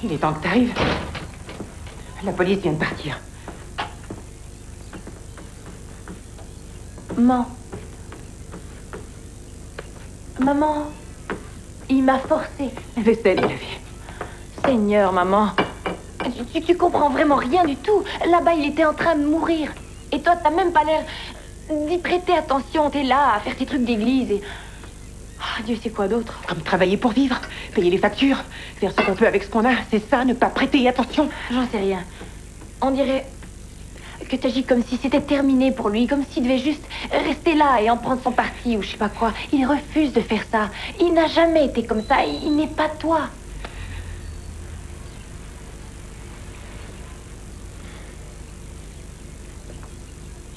Il est temps que t'arrives. La police vient de partir. Maman, il m'a forcé. La vaisselle, il a vu. Seigneur, maman. Tu comprends vraiment rien du tout. Là-bas, il était en train de mourir. Et toi, t'as même pas l'air d'y prêter attention. T'es là à faire tes trucs d'église et... Ah, Dieu sait quoi d'autre. Comme travailler pour vivre, payer les factures, faire ce qu'on peut avec ce qu'on a, c'est ça, ne pas prêter attention. J'en sais rien. On dirait que t'agis comme si c'était terminé pour lui, comme s'il devait juste rester là et en prendre son parti ou je sais pas quoi. Il refuse de faire ça. Il n'a jamais été comme ça. Il n'est pas toi.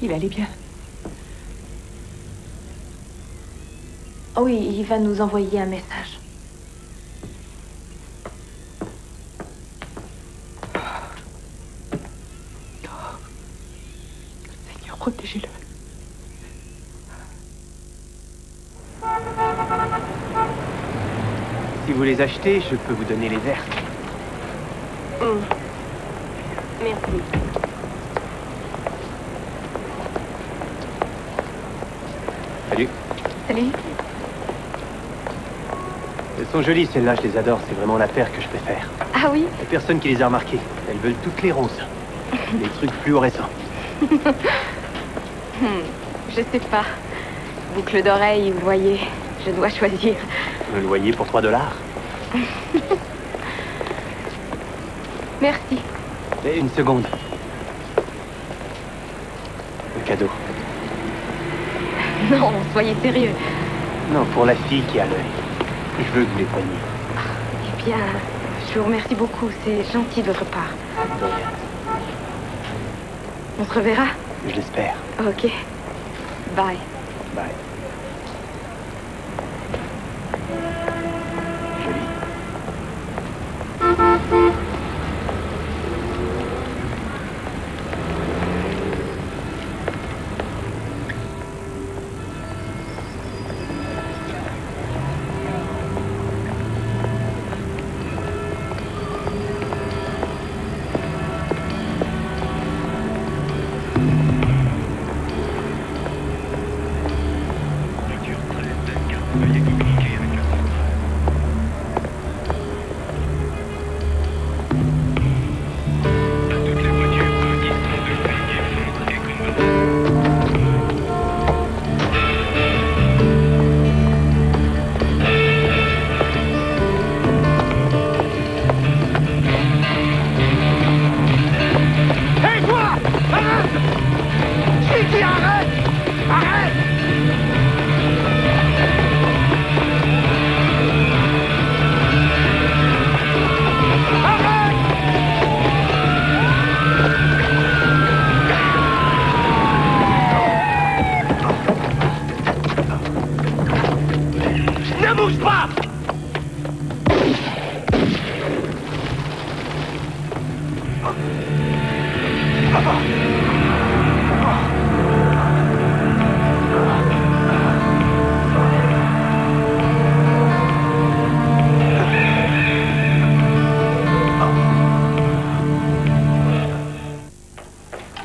Il allait bien. Oh oui, il va nous envoyer un message. Seigneur, protégez-le. Si vous les achetez, je peux vous donner les verres. Merci. Salut. Salut. Elles sont jolies, celles-là, je les adore. C'est vraiment la paire que je préfère. Ah oui? Il y a personne qui les a remarquées. Elles veulent toutes les roses. Les trucs fluorescents. Je sais pas. boucle d'oreille ou le loyer. Je dois choisir. Le loyer pour $3. Merci. Et une seconde. Le cadeau. Non, soyez sérieux. Non, pour la fille qui a l'œil. Je veux que vous les preniez. Eh bien, je vous remercie beaucoup. C'est gentil de votre part. De rien. On se reverra? Je l'espère. Ok. Bye. Bye.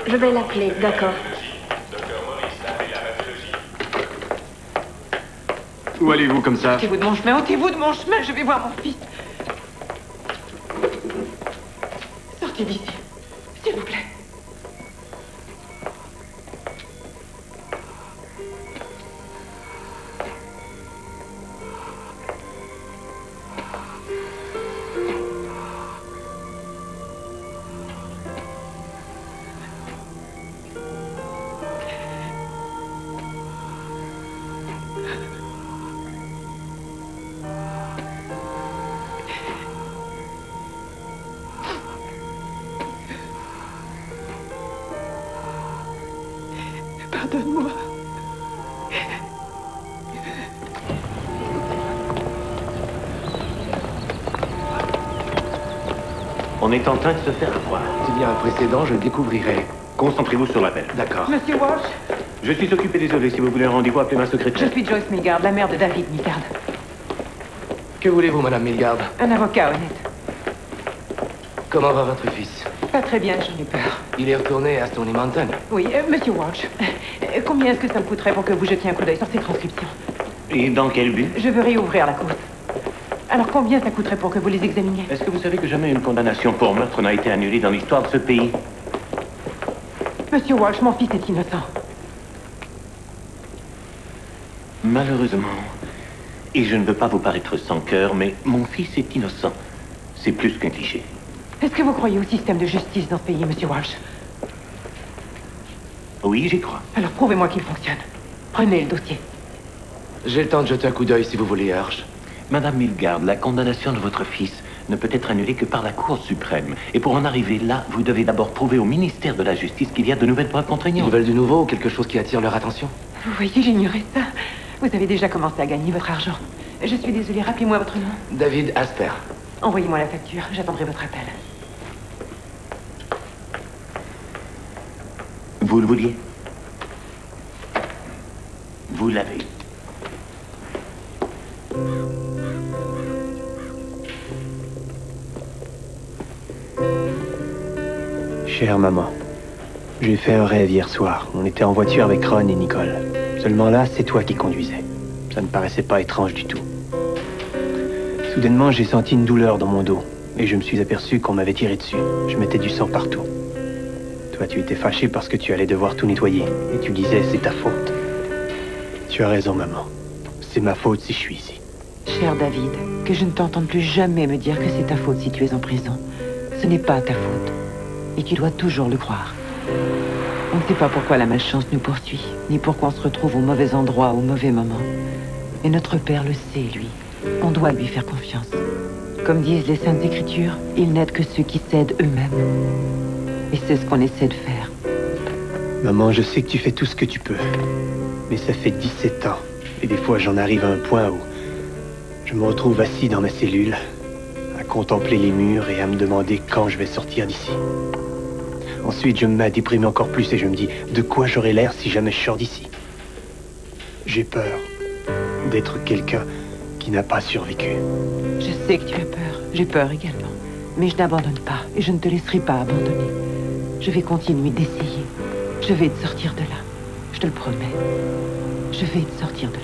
Je vais l'appeler, d'accord. Où allez-vous comme ça? Ôtez-vous de mon chemin, ôtez-vous de mon chemin, je vais voir mon fils. Sortez d'ici, s'il vous plaît. Pardonne-moi. On est en train de se faire voir. C'est bien un précédent, je le découvrirai. Concentrez-vous sur l'appel. D'accord. Monsieur Walsh, Je suis occupé, désolé. Si vous voulez un rendez-vous, appelez ma secrétaire. je suis Joyce Milgard, la mère de David Milgard. Que voulez-vous, Madame Milgard? Un avocat honnête. Comment va votre fils? Pas très bien, j'en ai peur. Il est retourné à Stony Mountain. Oui, monsieur Walsh, combien est-ce que ça me coûterait pour que vous jetiez un coup d'œil sur ces transcriptions? Et dans quel but? Je veux réouvrir la cause. Alors combien ça coûterait pour que vous les examiniez? Est-ce que vous savez que jamais une condamnation pour meurtre n'a été annulée dans l'histoire de ce pays? Monsieur Walsh, mon fils est innocent. Malheureusement, et je ne veux pas vous paraître sans cœur, mais mon fils est innocent. C'est plus qu'un cliché. Est-ce que vous croyez au système de justice dans ce pays, monsieur Walsh? Oui, j'y crois. Alors prouvez-moi qu'il fonctionne. Prenez le dossier. J'ai le temps de jeter un coup d'œil si vous voulez, Hirsch. Madame Milgard, la condamnation de votre fils ne peut être annulée que par la Cour suprême. Et pour en arriver là, vous devez d'abord prouver au ministère de la Justice qu'il y a de nouvelles preuves contraignantes. Ils veulent du nouveau ou quelque chose qui attire leur attention? Vous voyez, j'ignorais ça. Vous avez déjà commencé à gagner votre argent. Je suis désolée, rappelez-moi votre nom. David Asper. Envoyez-moi la facture, j'attendrai votre appel. Vous le vouliez? Vous l'avez. Chère maman, j'ai fait un rêve hier soir. On était en voiture avec Ron et Nicole. Seulement là, c'est toi qui conduisais. Ça ne paraissait pas étrange du tout. Soudainement, j'ai senti une douleur dans mon dos. Et je me suis aperçu qu'on m'avait tiré dessus. Je mettais du sang partout. Toi, tu étais fâché parce que tu allais devoir tout nettoyer. Et tu disais, c'est ta faute. Tu as raison, maman. C'est ma faute si je suis ici. Cher David, que je ne t'entende plus jamais me dire que c'est ta faute si tu es en prison. Ce n'est pas ta faute. Et tu dois toujours le croire. On ne sait pas pourquoi la malchance nous poursuit, ni pourquoi on se retrouve au mauvais endroit au mauvais moment. Et notre Père le sait, lui. On doit lui faire confiance. Comme disent les Saintes Écritures, il n'aide que ceux qui s'aident eux-mêmes. Et c'est ce qu'on essaie de faire. Maman, je sais que tu fais tout ce que tu peux. Mais ça fait 17 ans. Et des fois, j'en arrive à un point où je me retrouve assis dans ma cellule, à contempler les murs et à me demander quand je vais sortir d'ici. Ensuite, je me mets à déprimer encore plus et je me dis, de quoi j'aurai l'air si jamais je sors d'ici? J'ai peur d'être quelqu'un qui n'a pas survécu. Je sais que tu as peur. J'ai peur également. Mais je n'abandonne pas et je ne te laisserai pas abandonner. Je vais continuer d'essayer. Je vais te sortir de là. Je te le promets. Je vais te sortir de là.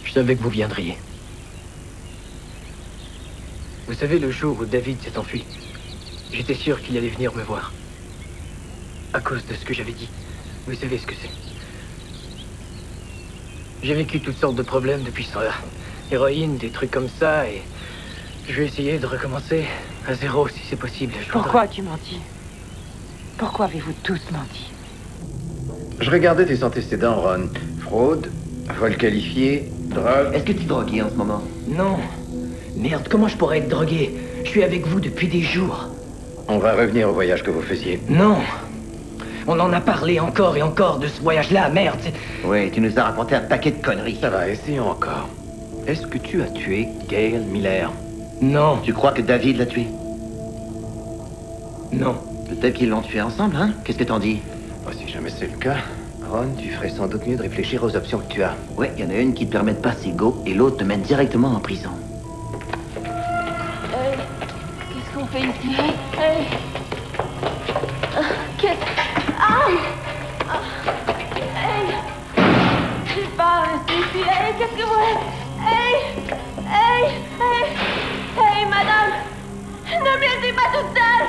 Je savais que vous viendriez. Vous savez, le jour où David s'est enfui, j'étais sûr qu'il allait venir me voir. À cause de ce que j'avais dit. Vous savez ce que c'est. J'ai vécu toutes sortes de problèmes depuis ce temps-là. Héroïne, des trucs comme ça, et je vais essayer de recommencer à zéro si c'est possible. Pourquoi as-tu menti? Pourquoi avez-vous tous menti? Je regardais tes antécédents, Ron. Fraude, vol qualifié, drogue... Est-ce que tu es drogué en ce moment? Non. Merde, comment je pourrais être drogué? Je suis avec vous depuis des jours. On va revenir au voyage que vous faisiez. Non. On en a parlé encore et encore de ce voyage-là, merde. Oui, tu nous as raconté un paquet de conneries. Ça va, essayons encore. Est-ce que tu as tué Gail Miller? Non. Tu crois que David l'a tué? Non. Peut-être qu'ils l'ont tué ensemble, hein? Qu'est-ce que t'en dis? Oh, si jamais c'est le cas, Ron, tu ferais sans doute mieux de réfléchir aux options que tu as. Ouais, il y en a une qui te permet de passer go et l'autre te mène directement en prison. Qu'est-ce qu'on fait ici? Hey. Qu'est-ce... Aïe! Hey! Je suis pas restée ici. Hey, qu'est-ce que vous... Hey! Hey! Hey! Hey, madame! Ne me laissez pas toute seule!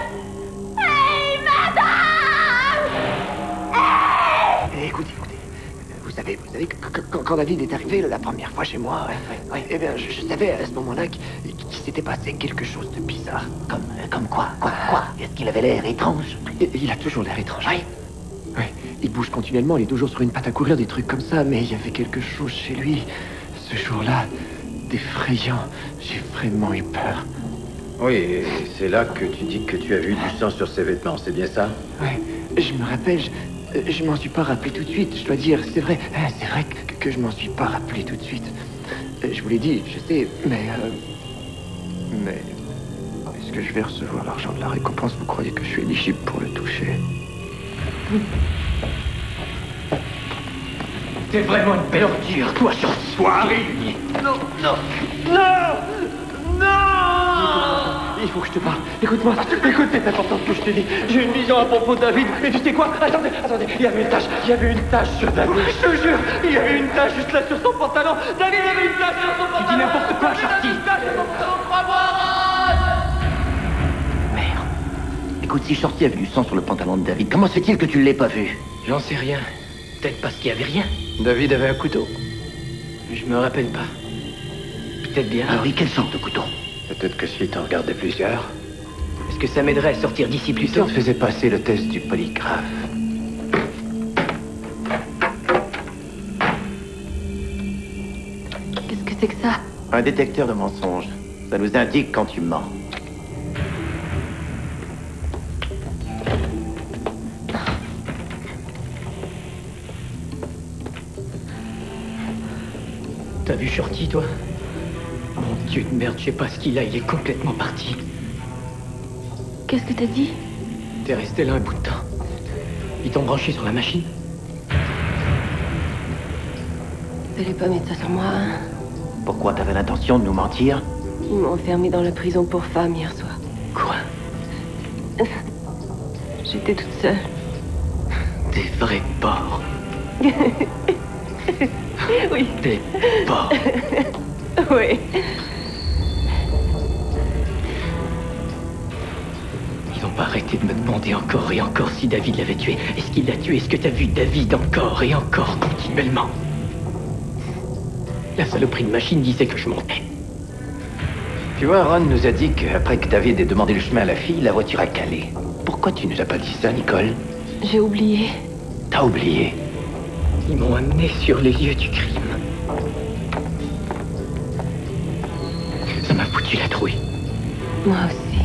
Hey, madame! Hey! Écoutez, vous savez que quand David est arrivé la première fois chez moi, eh bien, je savais à ce moment-là qu'il s'était passé quelque chose de bizarre. Comme quoi? Quoi? Est-ce qu'il avait l'air étrange? Il a toujours l'air étrange. Oui. Il bouge continuellement, il est toujours sur une patte à courir, des trucs comme ça, mais il y avait quelque chose chez lui, ce jour-là, d'effrayant. J'ai vraiment eu peur. Oui, et c'est là que tu dis que tu as vu du sang sur ses vêtements, c'est bien ça? Oui, je me rappelle, je m'en suis pas rappelé tout de suite, je dois dire, c'est vrai que je m'en suis pas rappelé tout de suite. Je vous l'ai dit, je sais, mais est-ce que je vais recevoir l'argent de la récompense? Vous croyez que je suis éligible pour le toucher? T'es vraiment une belle ordure, toi, gentil. Soirée. Non! Il faut que je te parle. Écoute-moi, écoute, c'est important ce que je te dis. J'ai une vision à propos de David. Et tu sais quoi? Attendez. Il y avait une tache sur David. Je te jure, il y avait une tache juste là sur son pantalon. David avait une tache sur son pantalon. Tu dis n'importe quoi, Shorty. Merde. Écoute, si Shorty a vu du sang sur le pantalon de David, comment se fait-il que tu ne l'aies pas vu? J'en sais rien. Peut-être parce qu'il y avait rien. David avait un couteau. Je me rappelle pas. Peut-être bien. Alors, oui, quelle sorte de couteau? Peut-être que si t'en regardais plusieurs. Est-ce que ça m'aiderait à sortir d'ici plus Si tôt? on te faisait passer le test du polygraphe. Qu'est-ce que c'est que ça? Un détecteur de mensonges. Ça nous indique quand tu mens. T'as vu Shorty, toi? Mon Dieu de merde, je sais pas ce qu'il a, il est complètement parti. Qu'est-ce que t'as dit? T'es resté là un bout de temps. Ils t'ont branché sur la machine? Fallait pas mettre ça sur moi, hein. Pourquoi t'avais l'intention de nous mentir? Ils m'ont enfermée dans la prison pour femmes hier soir. Quoi? J'étais toute seule. Des vrais porcs. Oui. Des porcs. Oui. Ils n'ont pas arrêté de me demander encore et encore si David l'avait tué. Est-ce qu'il l'a tué? Est-ce que t'as vu David encore et encore, continuellement? La saloperie de machine disait que je mentais. Tu vois, Ron nous a dit qu'après que David ait demandé le chemin à la fille, la voiture a calé. Pourquoi tu nous as pas dit ça, Nicole? J'ai oublié. T'as oublié? Ils m'ont amené sur les lieux du crime. Ça m'a foutu la trouille. Moi aussi.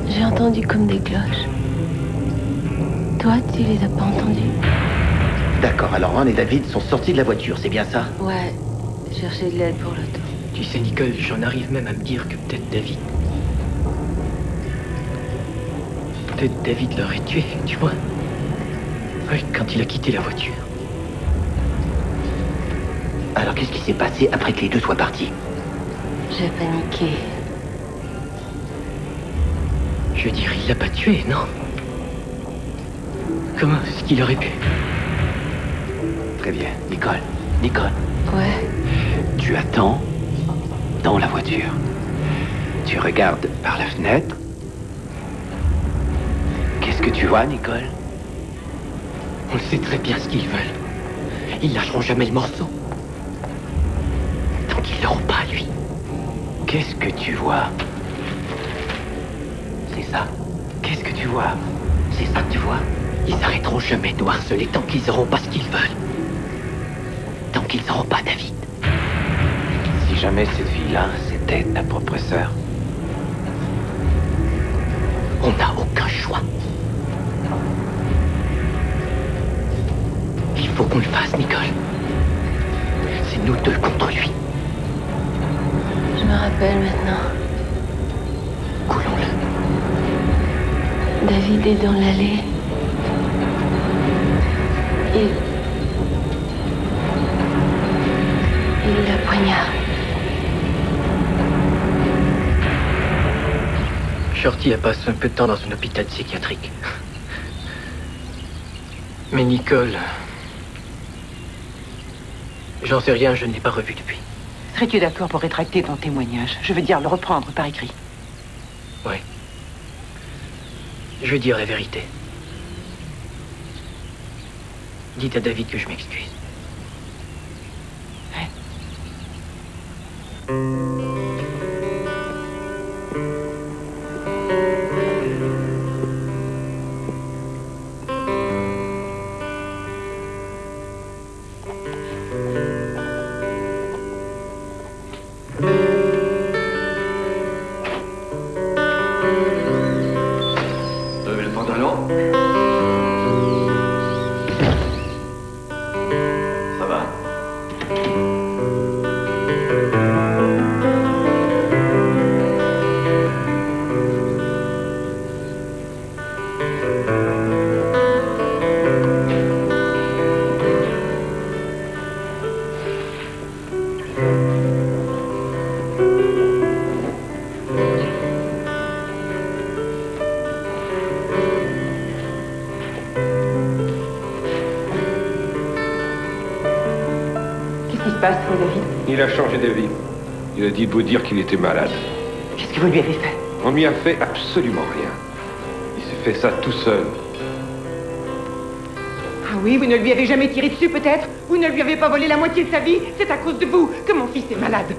J'ai entendu comme des cloches. Toi, tu les as pas entendues? D'accord, alors Ron et David sont sortis de la voiture, c'est bien ça? Ouais, chercher de l'aide pour l'auto. Tu sais, Nicole, j'en arrive même à me dire que peut-être David... Peut-être David l'aurait tué, tu vois? Oui, quand il a quitté la voiture. Alors qu'est-ce qui s'est passé après que les deux soient partis? J'ai paniqué. Je veux dire, il l'a pas tué, non? Comment est-ce qu'il aurait pu? Très bien. Nicole. Nicole. Ouais. Tu attends dans la voiture. Tu regardes par la fenêtre. Qu'est-ce que tu vois, Nicole? On sait très bien ce qu'ils veulent. Ils lâcheront jamais le morceau. Tant qu'ils l'auront pas, lui. Qu'est-ce que tu vois? C'est ça. Qu'est-ce que tu vois? C'est ça que tu vois? Ils s'arrêteront jamais de nous harceler tant qu'ils auront pas ce qu'ils veulent. Tant qu'ils auront pas David. Si jamais cette fille-là, c'était ta propre sœur. On n'a aucun choix. Il faut qu'on le fasse, Nicole. C'est nous deux contre lui. Je me rappelle maintenant. Coulons-le. David est dans l'allée. Il la poignarde. Shorty a passé un peu de temps dans un hôpital psychiatrique. Mais Nicole... J'en sais rien, je ne l'ai pas revu depuis. Serais-tu d'accord pour rétracter ton témoignage? Je veux dire, le reprendre par écrit. Oui. Je veux dire la vérité. Dites à David que je m'excuse. Levez le pantalon. Ça va? Qu'est-ce qui se passe, David? Il a changé d'avis. Il a dit de vous dire qu'il était malade. Qu'est-ce que vous lui avez fait? On lui a fait absolument rien. Il s'est fait ça tout seul. Ah oui, vous ne lui avez jamais tiré dessus, peut-être? Vous ne lui avez pas volé la moitié de sa vie? C'est à cause de vous que mon fils est malade.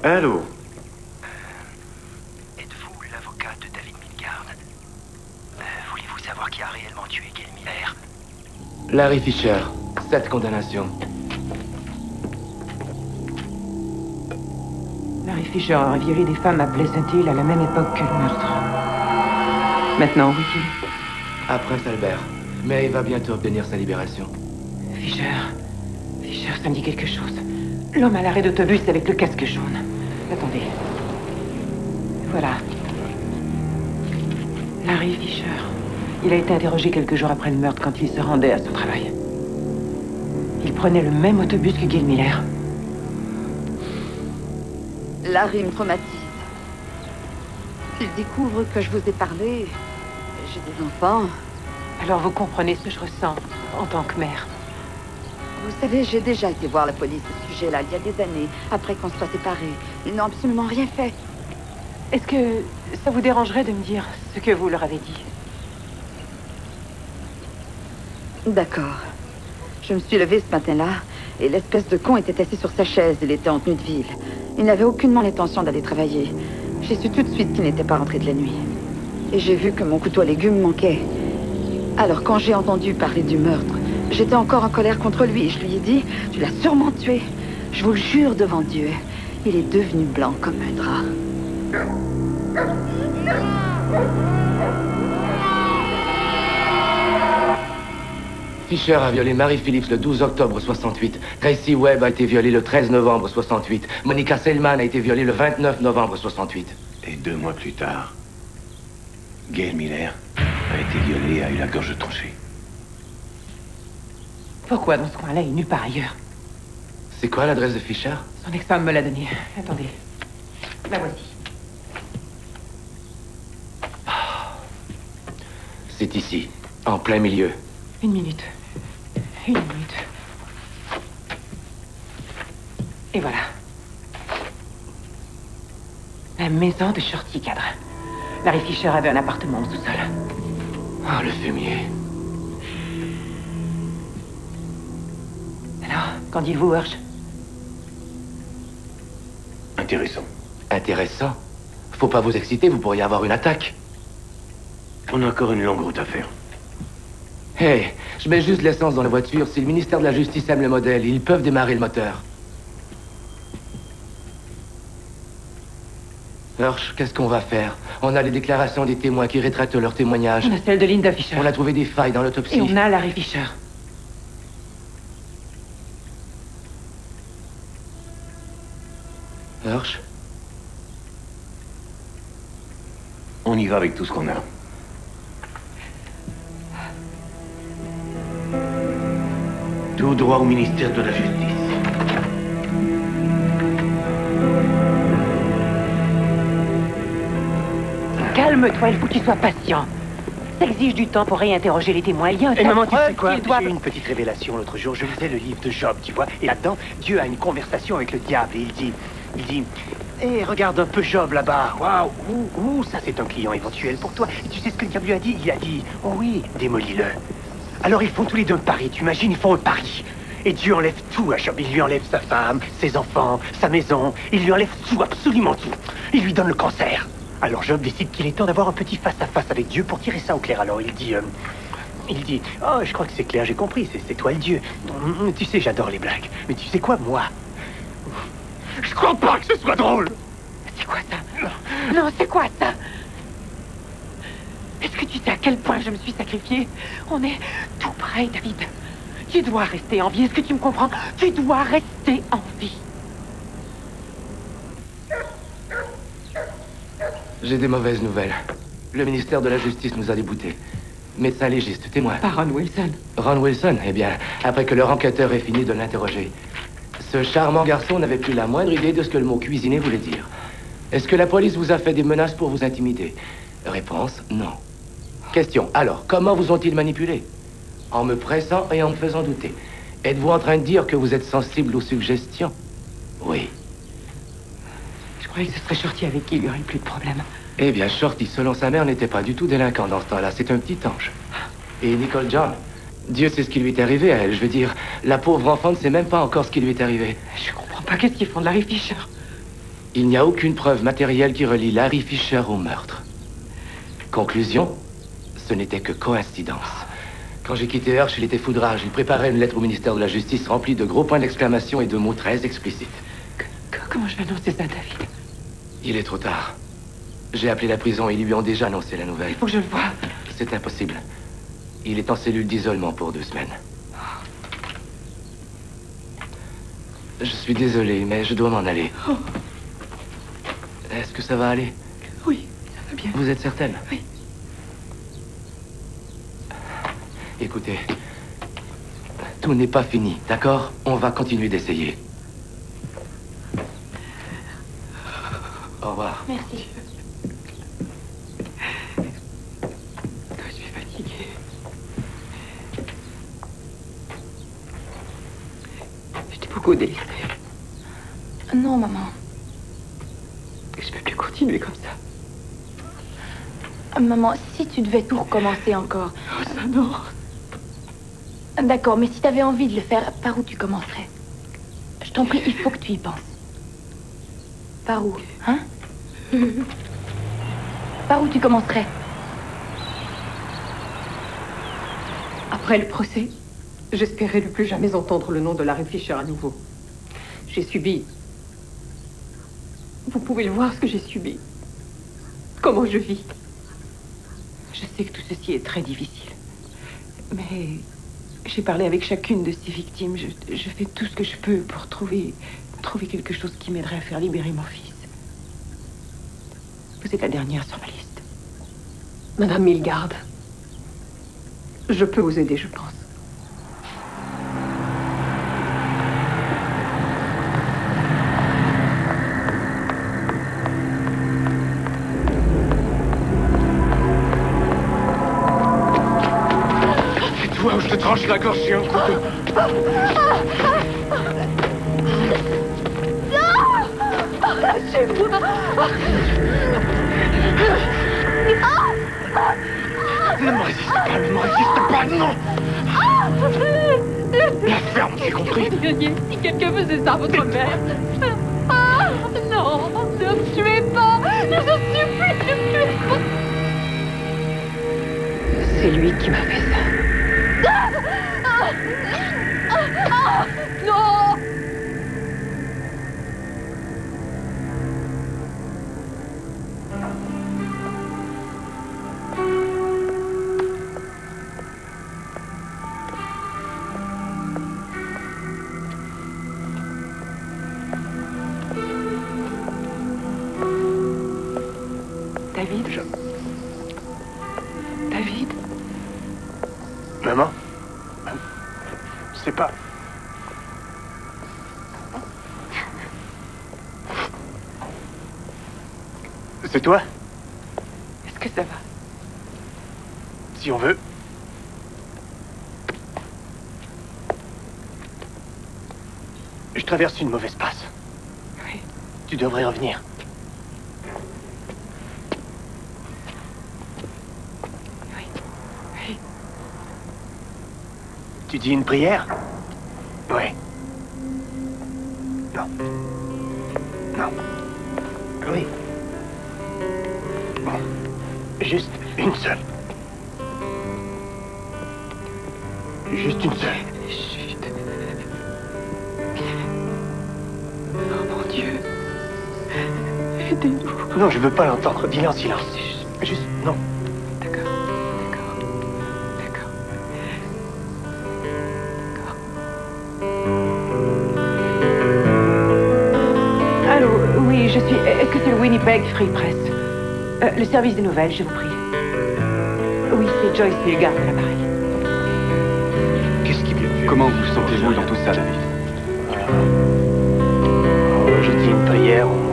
Allô? Êtes-vous l'avocat de David Milgard? Voulez-vous savoir qui a réellement tué Gail Miller? Larry Fisher, 7 condamnations. Larry Fisher aurait violé des femmes à Pleasant Hill à la même époque que le meurtre. Maintenant, où est-il? À Prince Albert. Mais il va bientôt obtenir sa libération. Fisher, ça me dit quelque chose. L'homme à l'arrêt d'autobus avec le casque jaune. Attendez. Voilà. Larry Fisher. Il a été interrogé quelques jours après le meurtre quand il se rendait à son travail. Il prenait le même autobus que Gail Miller. Larry me traumatise. Il découvre que je vous ai parlé. J'ai des enfants. Alors vous comprenez ce que je ressens en tant que mère. Vous savez, j'ai déjà été voir la police à ce sujet-là, il y a des années, après qu'on se soit séparés. Ils n'ont absolument rien fait. Est-ce que ça vous dérangerait de me dire ce que vous leur avez dit? D'accord. Je me suis levée ce matin-là, et l'espèce de con était assis sur sa chaise. Il était en tenue de ville. Il n'avait aucunement l'intention d'aller travailler. J'ai su tout de suite qu'il n'était pas rentré de la nuit. Et j'ai vu que mon couteau à légumes manquait. Alors quand j'ai entendu parler du meurtre, j'étais encore en colère contre lui. Je lui ai dit, tu l'as sûrement tué. Je vous le jure devant Dieu. Il est devenu blanc comme un drap. Fisher a violé Mary Phillips le 12 octobre 68. Tracy Webb a été violée le 13 novembre 68. Monica Selman a été violée le 29 novembre 68. Et 2 mois plus tard, Gail Miller a été violée et a eu la gorge tranchée. Pourquoi dans ce coin-là et nulle part ailleurs? C'est quoi l'adresse de Fisher? Son ex-femme me l'a donnée. Attendez. La voici. C'est ici, en plein milieu. Une minute. Et voilà. La maison de Shorty Cadre. Larry Fisher avait un appartement au sous-sol. Oh, le fumier. Alors, qu'en dites-vous, Hirsch? Intéressant. Intéressant? Faut pas vous exciter, vous pourriez avoir une attaque. On a encore une longue route à faire. Hey, je mets juste l'essence dans la voiture. Si le ministère de la Justice aime le modèle, ils peuvent démarrer le moteur. Hirsch, qu'est-ce qu'on va faire? On a les déclarations des témoins qui rétractent leurs témoignages. On a celle de Linda Fisher. On a trouvé des failles dans l'autopsie. Et on a Larry Fisher. Hirsch? On y va avec tout ce qu'on a. Tout droit au ministère de la Justice. Calme-toi, il faut que tu sois patient. Ça exige du temps pour réinterroger les témoins. Il y a un Et maman, tu sais quoi? qu'ils doivent... J'ai eu une petite révélation l'autre jour. Je lisais le livre de Job, tu vois. Et là-dedans, Dieu a une conversation avec le diable. Et il dit, hé, regarde un peu Job là-bas. Waouh, ça c'est un client éventuel pour toi. Et tu sais ce que le diable lui a dit? Il a dit, oh oui, démolis-le. Alors ils font tous les deux un pari. Tu imagines, ils font un pari. Et Dieu enlève tout à Job. Il lui enlève sa femme, ses enfants, sa maison. Il lui enlève tout, absolument tout. Il lui donne le cancer. Alors Job décide qu'il est temps d'avoir un petit face-à-face avec Dieu pour tirer ça au clair. Alors il dit, oh, je crois que c'est clair, j'ai compris, c'est toi le Dieu. Tu sais, j'adore les blagues. Mais tu sais quoi, moi? Je crois pas que ce soit drôle. C'est quoi ça? Non, c'est quoi ça? Est-ce que tu sais à quel point je me suis sacrifiée? On est tout près, David. Tu dois rester en vie. Est-ce que tu me comprends? Tu dois rester en vie. J'ai des mauvaises nouvelles. Le ministère de la Justice nous a déboutés. Médecin légiste, témoin. Par Ron Wilson. Ron Wilson? Eh bien, après que leur enquêteur ait fini de l'interroger, ce charmant garçon n'avait plus la moindre idée de ce que le mot cuisiner voulait dire. Est-ce que la police vous a fait des menaces pour vous intimider? Réponse, non. Question, alors, comment vous ont-ils manipulé? En me pressant et en me faisant douter. Êtes-vous en train de dire que vous êtes sensible aux suggestions? Oui. Je croyais que ce serait Shorty avec qui il y aurait plus de problème. Eh bien, Shorty, selon sa mère, n'était pas du tout délinquant dans ce temps-là. C'est un petit ange. Et Nicole John, Dieu sait ce qui lui est arrivé à elle. Je veux dire, la pauvre enfant ne sait même pas encore ce qui lui est arrivé. Je comprends pas. Qu'est-ce qu'ils font de Larry Fisher? Il n'y a aucune preuve matérielle qui relie Larry Fisher au meurtre. Conclusion, ce n'était que coïncidence. Quand j'ai quitté Hirsch, il était foudrage. Il préparait une lettre au ministère de la Justice remplie de gros points d'exclamation et de mots très explicites. Comment je vais annoncer ça, David? Il est trop tard. J'ai appelé la prison et ils lui ont déjà annoncé la nouvelle. Il faut que je le voie. C'est impossible. Il est en cellule d'isolement pour 2 semaines. Je suis désolé, mais je dois m'en aller. Oh. Est-ce que ça va aller? Oui, ça va bien. Vous êtes certaine? Oui. Écoutez, tout n'est pas fini, d'accord? On va continuer d'essayer. Au revoir. Merci. Je suis fatiguée. Je t'ai beaucoup délivré. Non, maman. Je peux plus continuer comme ça. Maman, si tu devais tout recommencer encore. Oh, ça non. D'accord, mais si t'avais envie de le faire, par où tu commencerais? Je t'en prie, il faut que tu y penses. Par où, hein? Par où tu commencerais? Après le procès, j'espérais ne plus jamais entendre le nom de Larry Fisher à nouveau. J'ai subi... Vous pouvez le voir, ce que j'ai subi. Comment je vis. Je sais que tout ceci est très difficile. Mais j'ai parlé avec chacune de ces victimes. Je fais tout ce que je peux pour trouver quelque chose qui m'aiderait à faire libérer mon fils. Vous êtes la dernière sur ma liste. Madame Milgard. Je peux vous aider, je pense. C'est toi où je te tranche la gorge sur un couteau. Lâchez-moi! Ne me résiste pas, ne me résiste pas, non! La ferme, j'ai compris. Si quelqu'un faisait ça à votre mère. Non, ne me tuez pas! Je vous supplie, ne me tuez pas! C'est lui qui m'a fait ça. Non! David, David? Maman? C'est pas... C'est toi? Est-ce que ça va? Si on veut. Je traverse une mauvaise passe. Oui. Tu devrais revenir. Oui. Tu dis une prière? Oui. Non. Non. Oui. Bon. Juste une seule. Juste une seule. Chut. Oh mon Dieu. Aidez-nous. Non, je veux pas l'entendre. Dis-le en silence. Juste, non. D'accord. Allô, oui, je suis... Est-ce que c'est le Winnipeg Free Press? Le service des nouvelles, je vous prie. Oui, c'est Joyce Milgard à l'appareil. Qu'est-ce qui vient? Comment vous sentez-vous dans tout ça, David? Je dis une prière au moins.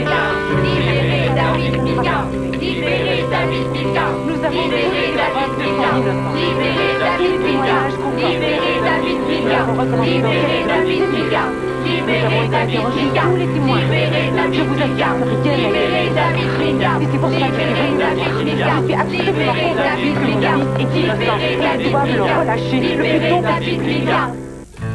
Nous avons libéré David Milgard. Libéré David Milgard. Libéré David Milgard. Libéré David Milgard. Libéré David Milgard. Tous les témoins. Je vous assure, rien n'a été fait. Et c'est pour cela que je suis venue vous voir. Je suis absolument convaincue que mon fils est innocent. Et ils doivent le relâcher le plus tôt possible.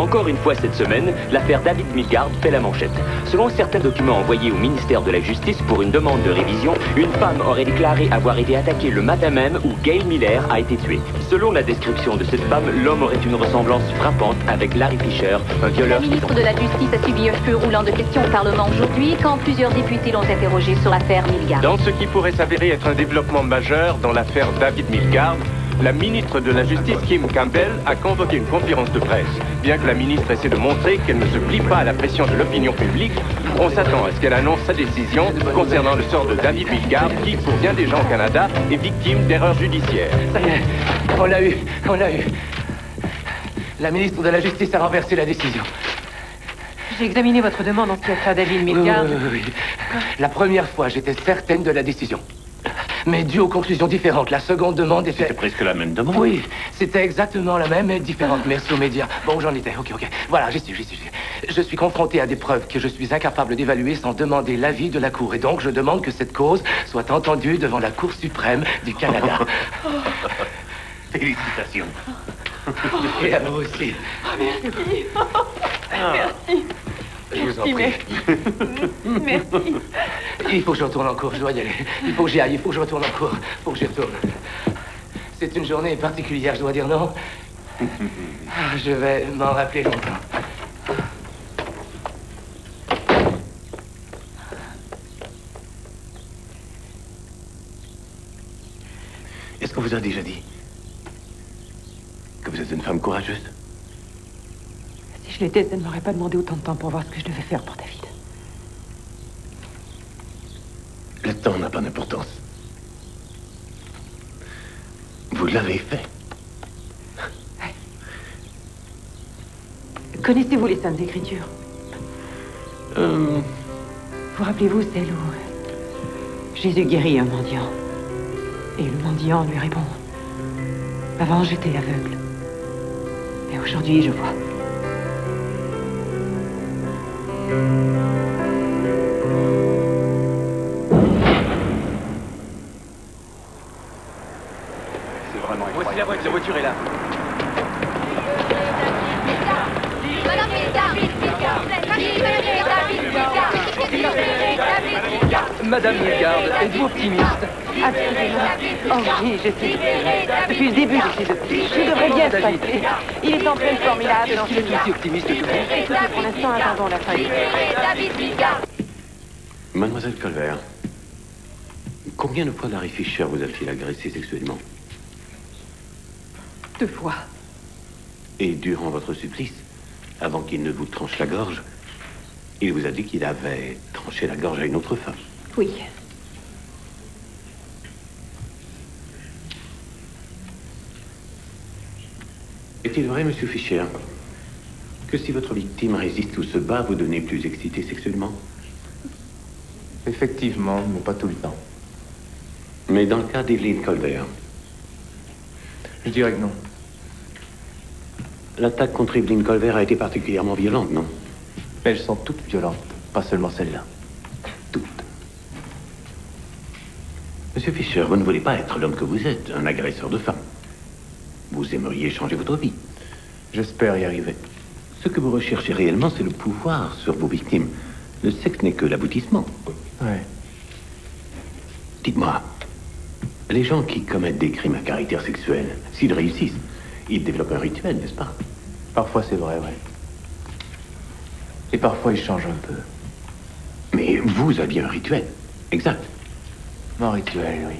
Encore une fois cette semaine, l'affaire David Milgard fait la manchette. Selon certains documents envoyés au ministère de la Justice pour une demande de révision, une femme aurait déclaré avoir été attaquée le matin même où Gail Miller a été tué. Selon la description de cette femme, l'homme aurait une ressemblance frappante avec Larry Fisher, un violeur. La ministre de la Justice a suivi un feu roulant de questions au Parlement aujourd'hui quand plusieurs députés l'ont interrogé sur l'affaire Milgard. Dans ce qui pourrait s'avérer être un développement majeur dans l'affaire David Milgard, la ministre de la Justice, Kim Campbell, a convoqué une conférence de presse. Bien que la ministre essaie de montrer qu'elle ne se plie pas à la pression de l'opinion publique, on s'attend à ce qu'elle annonce sa décision concernant le sort de David Milgard, qui, pour bien des gens au Canada, est victime d'erreurs judiciaires. Ça y est, on l'a eu. La ministre de la Justice a renversé la décision. J'ai examiné votre demande en ce qui a trait à David Milgard. Oui. La première fois, j'étais certaine de la décision. Mais dû aux conclusions différentes, la seconde demande était... C'était presque la même demande. Oui, c'était exactement la même, mais différente. Merci aux médias. Bon, j'en étais. Ok. Voilà, j'y suis. Je suis confronté à des preuves que je suis incapable d'évaluer sans demander l'avis de la Cour. Et donc, je demande que cette cause soit entendue devant la Cour suprême du Canada. Félicitations. Et à vous aussi. Merci. Merci. Je vous en prie. Merci. Il faut que je retourne en cours, je dois y aller. Il faut que j'y aille, il faut que je retourne en cours. Il faut que j'y retourne. C'est une journée particulière, je dois dire, non? Je vais m'en rappeler longtemps. Est-ce qu'on vous a déjà dit que vous êtes une femme courageuse? Si je l'étais, ça ne m'aurait pas demandé autant de temps pour voir ce que je devais faire pour David. Le temps n'a pas d'importance. Vous l'avez fait. Connaissez-vous les Saintes Écritures? Vous rappelez-vous celle où Jésus guérit un mendiant? Et le mendiant lui répond: avant, j'étais aveugle. Mais aujourd'hui, je vois. C'est vraiment incroyable. Voici la voiture, la voiture est là. Madame Milgard, êtes-vous optimiste? Absolument. Oh oui, je suis. Depuis le début, je suis optimiste. Tout devrait bien se passer. Il est en train de formidable dans ce Est-ce qu'il est aussi optimiste que vous? Écoutez, pour l'instant, attendons la fin. Mademoiselle Colbert, combien de fois Larry Fisher vous a-t-il agressé sexuellement? 2 fois. Et durant votre supplice, avant qu'il ne vous tranche la gorge, il vous a dit qu'il avait tranché la gorge à une autre femme. Oui. Est-il vrai, monsieur Fisher, que si votre victime résiste ou se bat, vous devenez plus excité sexuellement? Effectivement, mais pas tout le temps. Mais dans le cas d'Evelyn Colbert? Je dirais que non. L'attaque contre Evelyn Colbert a été particulièrement violente, non? Elles sont toutes violentes, pas seulement celle-là. Toutes. Monsieur Fisher, vous ne voulez pas être l'homme que vous êtes, un agresseur de femmes. Vous aimeriez changer votre vie. J'espère y arriver. Ce que vous recherchez réellement, c'est le pouvoir sur vos victimes. Le sexe n'est que l'aboutissement. Ouais. Dites-moi, les gens qui commettent des crimes à caractère sexuel, s'ils réussissent, ils développent un rituel, n'est-ce pas? Parfois, c'est vrai, ouais. Et parfois, ils changent un peu. Mais vous aviez un rituel, exact. Un rituel, oui.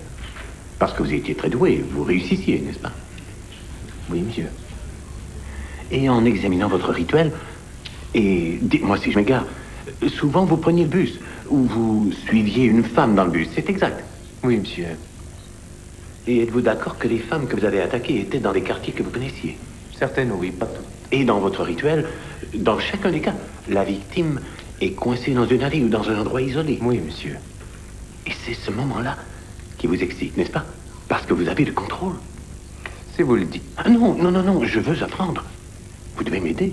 Parce que vous étiez très doué, vous réussissiez, n'est-ce pas? Oui, monsieur. Et en examinant votre rituel, et dites-moi si je m'égare, souvent vous preniez le bus, ou vous suiviez une femme dans le bus, c'est exact? Oui, monsieur. Et êtes-vous d'accord que les femmes que vous avez attaquées étaient dans des quartiers que vous connaissiez? Certaines, oui, pas toutes. Et dans votre rituel, dans chacun des cas, la victime est coincée dans une allée ou dans un endroit isolé? Oui, monsieur. Et c'est ce moment-là qui vous excite, n'est-ce pas? Parce que vous avez le contrôle. Si vous le dites. Ah non, je veux apprendre. Vous devez m'aider.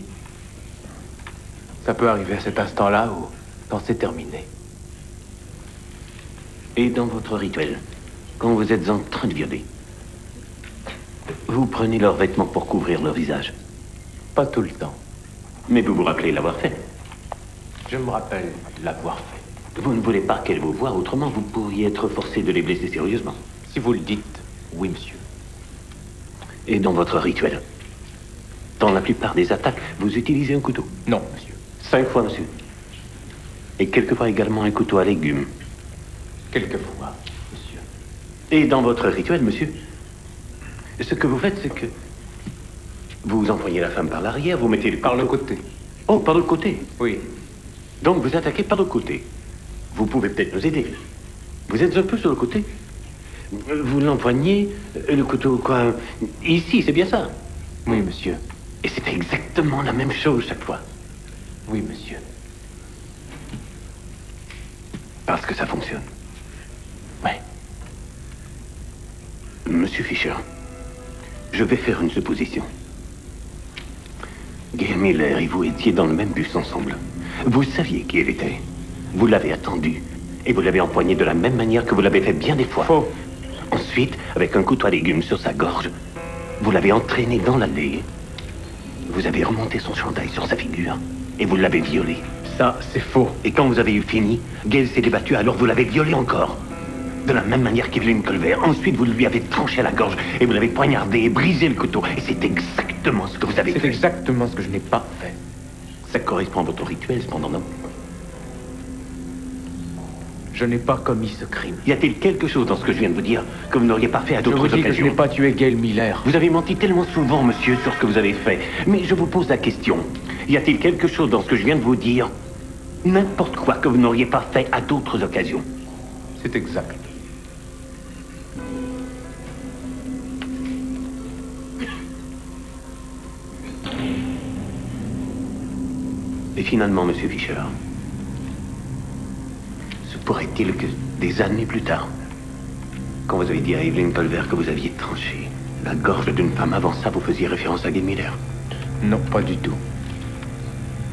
Ça peut arriver à cet instant-là ou quand c'est terminé. Et dans votre rituel, quand vous êtes en train de violer, vous prenez leurs vêtements pour couvrir leur visage? Pas tout le temps. Mais vous vous rappelez l'avoir fait. Je me rappelle l'avoir fait. Vous ne voulez pas qu'elle vous voie, autrement vous pourriez être forcé de les blesser sérieusement. Si vous le dites, oui, monsieur. Et dans votre rituel, dans la plupart des attaques, vous utilisez un couteau? Non, monsieur. 5 fois, monsieur. Et quelquefois également un couteau à légumes. Quelquefois, monsieur. Et dans votre rituel, monsieur, ce que vous faites, c'est que vous envoyez la femme par l'arrière, vous mettez le couteau... Par le côté. Oh, par le côté? Oui. Donc vous attaquez par le côté. Vous pouvez peut-être nous aider. Vous êtes un peu sur le côté. Vous l'empoignez, le couteau, quoi, ici, c'est bien ça? Oui, monsieur. Et c'est exactement la même chose chaque fois. Oui, monsieur. Parce que ça fonctionne. Ouais. Monsieur Fisher, je vais faire une supposition. Gail Miller et vous étiez dans le même bus ensemble. Vous saviez qui elle était. Vous l'avez attendue. Et vous l'avez empoignée de la même manière que vous l'avez fait bien des fois. Faux. Ensuite, avec un couteau à légumes sur sa gorge, vous l'avez entraînée dans l'allée. Vous avez remonté son chandail sur sa figure. Et vous l'avez violée. Ça, c'est faux. Et quand vous avez eu fini, Gail s'est débattue, alors vous l'avez violée encore. De la même manière qu'Evelyn Colbert. Ensuite, vous lui avez tranché la gorge et vous l'avez poignardé et brisé le couteau. Et c'est exactement ce que vous avez fait. C'est exactement ce que je n'ai pas fait. Ça correspond à votre rituel, cependant, non? Je n'ai pas commis ce crime. Y a-t-il quelque chose dans ce que je viens de vous dire que vous n'auriez pas fait à d'autres occasions? Je n'ai pas tué Gail Miller. Vous avez menti tellement souvent, monsieur, sur ce que vous avez fait. Mais je vous pose la question. Y a-t-il quelque chose dans ce que je viens de vous dire, n'importe quoi, que vous n'auriez pas fait à d'autres occasions? C'est exact. Et finalement, monsieur Fisher, se pourrait-il que des années plus tard, quand vous avez dit à Evelyn Colbert que vous aviez tranché la gorge d'une femme, avant ça, vous faisiez référence à Gail Miller? Non, pas du tout.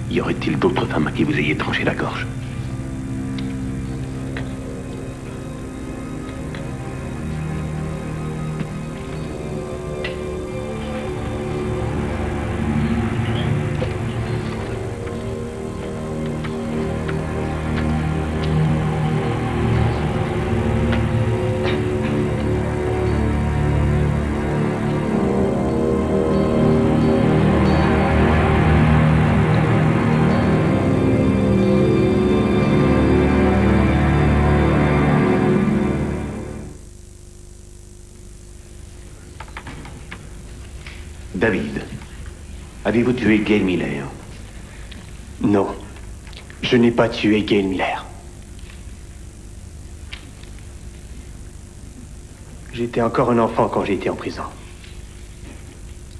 Y aurait-il d'autres femmes à qui vous ayez tranché la gorge? David, avez-vous tué Gail Miller? Non, je n'ai pas tué Gail Miller. J'étais encore un enfant quand j'ai été en prison.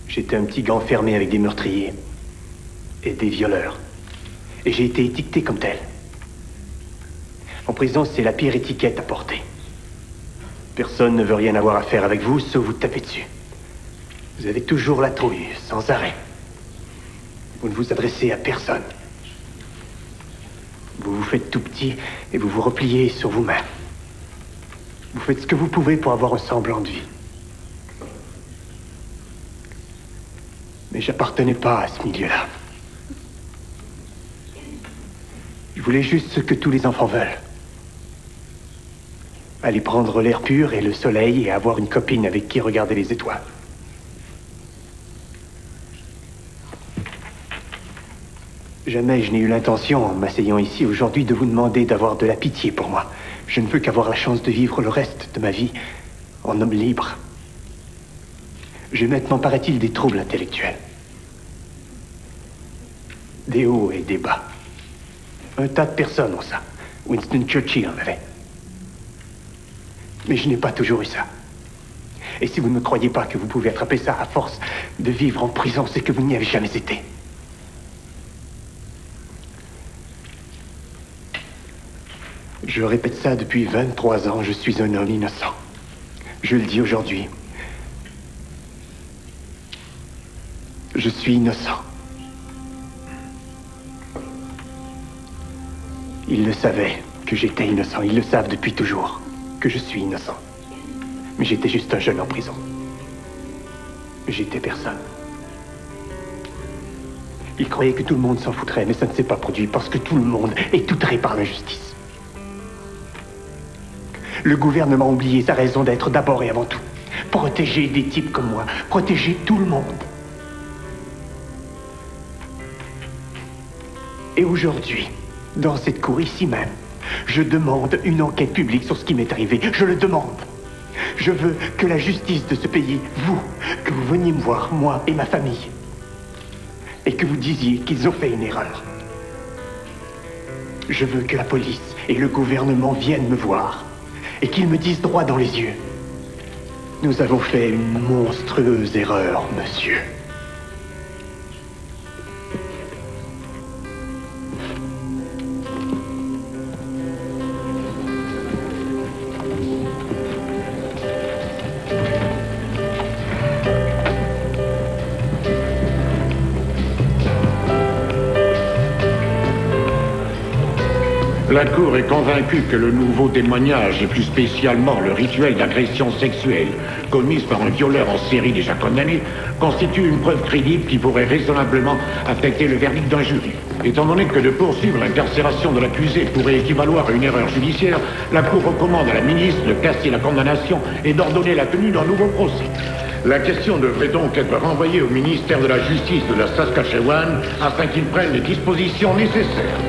J'étais un petit gars enfermé avec des meurtriers et des violeurs. Et j'ai été étiqueté comme tel. En prison, c'est la pire étiquette à porter. Personne ne veut rien avoir à faire avec vous, sauf vous taper dessus. Vous avez toujours la trouille, sans arrêt. Vous ne vous adressez à personne. Vous vous faites tout petit et vous vous repliez sur vous-même. Vous faites ce que vous pouvez pour avoir un semblant de vie. Mais j'appartenais pas à ce milieu-là. Je voulais juste ce que tous les enfants veulent. Aller prendre l'air pur et le soleil et avoir une copine avec qui regarder les étoiles. Jamais je n'ai eu l'intention, en m'asseyant ici aujourd'hui, de vous demander d'avoir de la pitié pour moi. Je ne veux qu'avoir la chance de vivre le reste de ma vie en homme libre. J'ai maintenant, paraît-il, des troubles intellectuels. Des hauts et des bas. Un tas de personnes ont ça. Winston Churchill en avait. Mais je n'ai pas toujours eu ça. Et si vous ne me croyez pas que vous pouvez attraper ça à force de vivre en prison, c'est que vous n'y avez jamais été. Je répète ça depuis 23 ans, je suis un homme innocent. Je le dis aujourd'hui. Je suis innocent. Ils le savaient que j'étais innocent. Ils le savent depuis toujours que je suis innocent. Mais j'étais juste un jeune en prison. J'étais personne. Il croyait que tout le monde s'en foutrait, mais ça ne s'est pas produit parce que tout le monde est outré par l'injustice. Le gouvernement a oublié sa raison d'être d'abord et avant tout. Protéger des types comme moi, protéger tout le monde. Et aujourd'hui, dans cette cour ici même, je demande une enquête publique sur ce qui m'est arrivé. Je le demande. Je veux que la justice de ce pays, que vous veniez me voir, moi et ma famille, et que vous disiez qu'ils ont fait une erreur. Je veux que la police et le gouvernement viennent me voir et qu'ils me disent droit dans les yeux. Nous avons fait une monstrueuse erreur, monsieur. La Cour est convaincue que le nouveau témoignage, et plus spécialement le rituel d'agression sexuelle commise par un violeur en série déjà condamné, constitue une preuve crédible qui pourrait raisonnablement affecter le verdict d'un jury. Étant donné que de poursuivre l'incarcération de l'accusé pourrait équivaloir à une erreur judiciaire, la Cour recommande à la ministre de casser la condamnation et d'ordonner la tenue d'un nouveau procès. La question devrait donc être renvoyée au ministère de la Justice de la Saskatchewan afin qu'il prenne les dispositions nécessaires.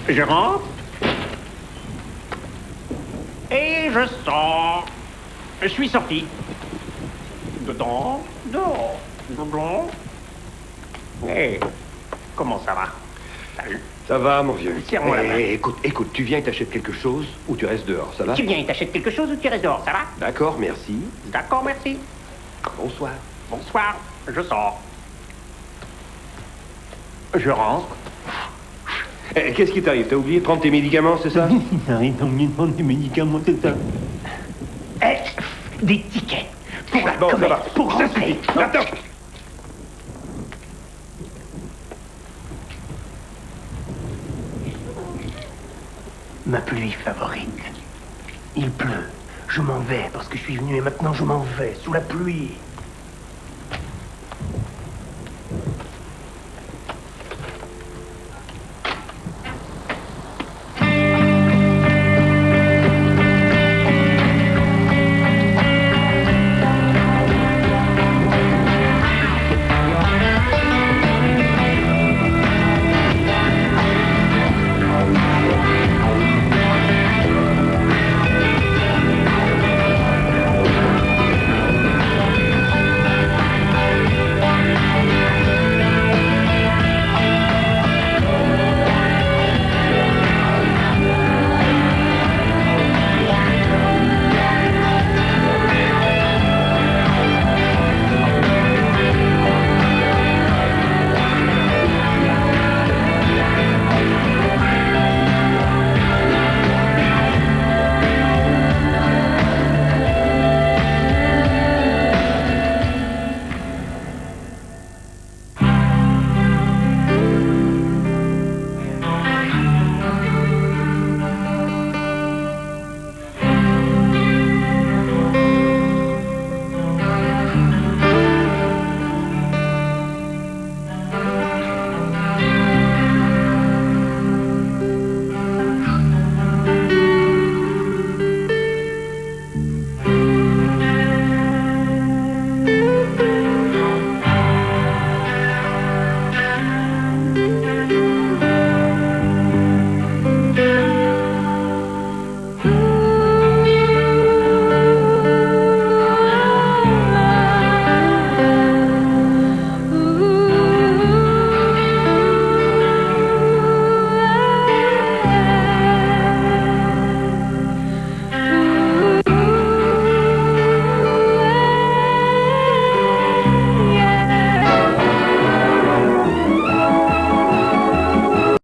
Je rentre et je sors. Je suis sorti. Dedans, dehors, dedans. Hé, comment ça va? Salut. Ça va, mon vieux. Serre-moi la main. Écoute, tu viens et t'achètes quelque chose ou tu restes dehors, ça va? Tu viens et t'achètes quelque chose ou tu restes dehors, ça va? D'accord, merci. D'accord, merci. Bonsoir. Bonsoir, je sors. Je rentre. Qu'est-ce qui t'arrive? T'as oublié de prendre tes médicaments, c'est ça? Il oublié de prendre des médicaments, c'est ça. Des tickets. Pour la bon, ça va. Pour rentrer. Attends. Ma pluie favorite. Il pleut. Je m'en vais parce que je suis venu et maintenant je m'en vais sous la pluie.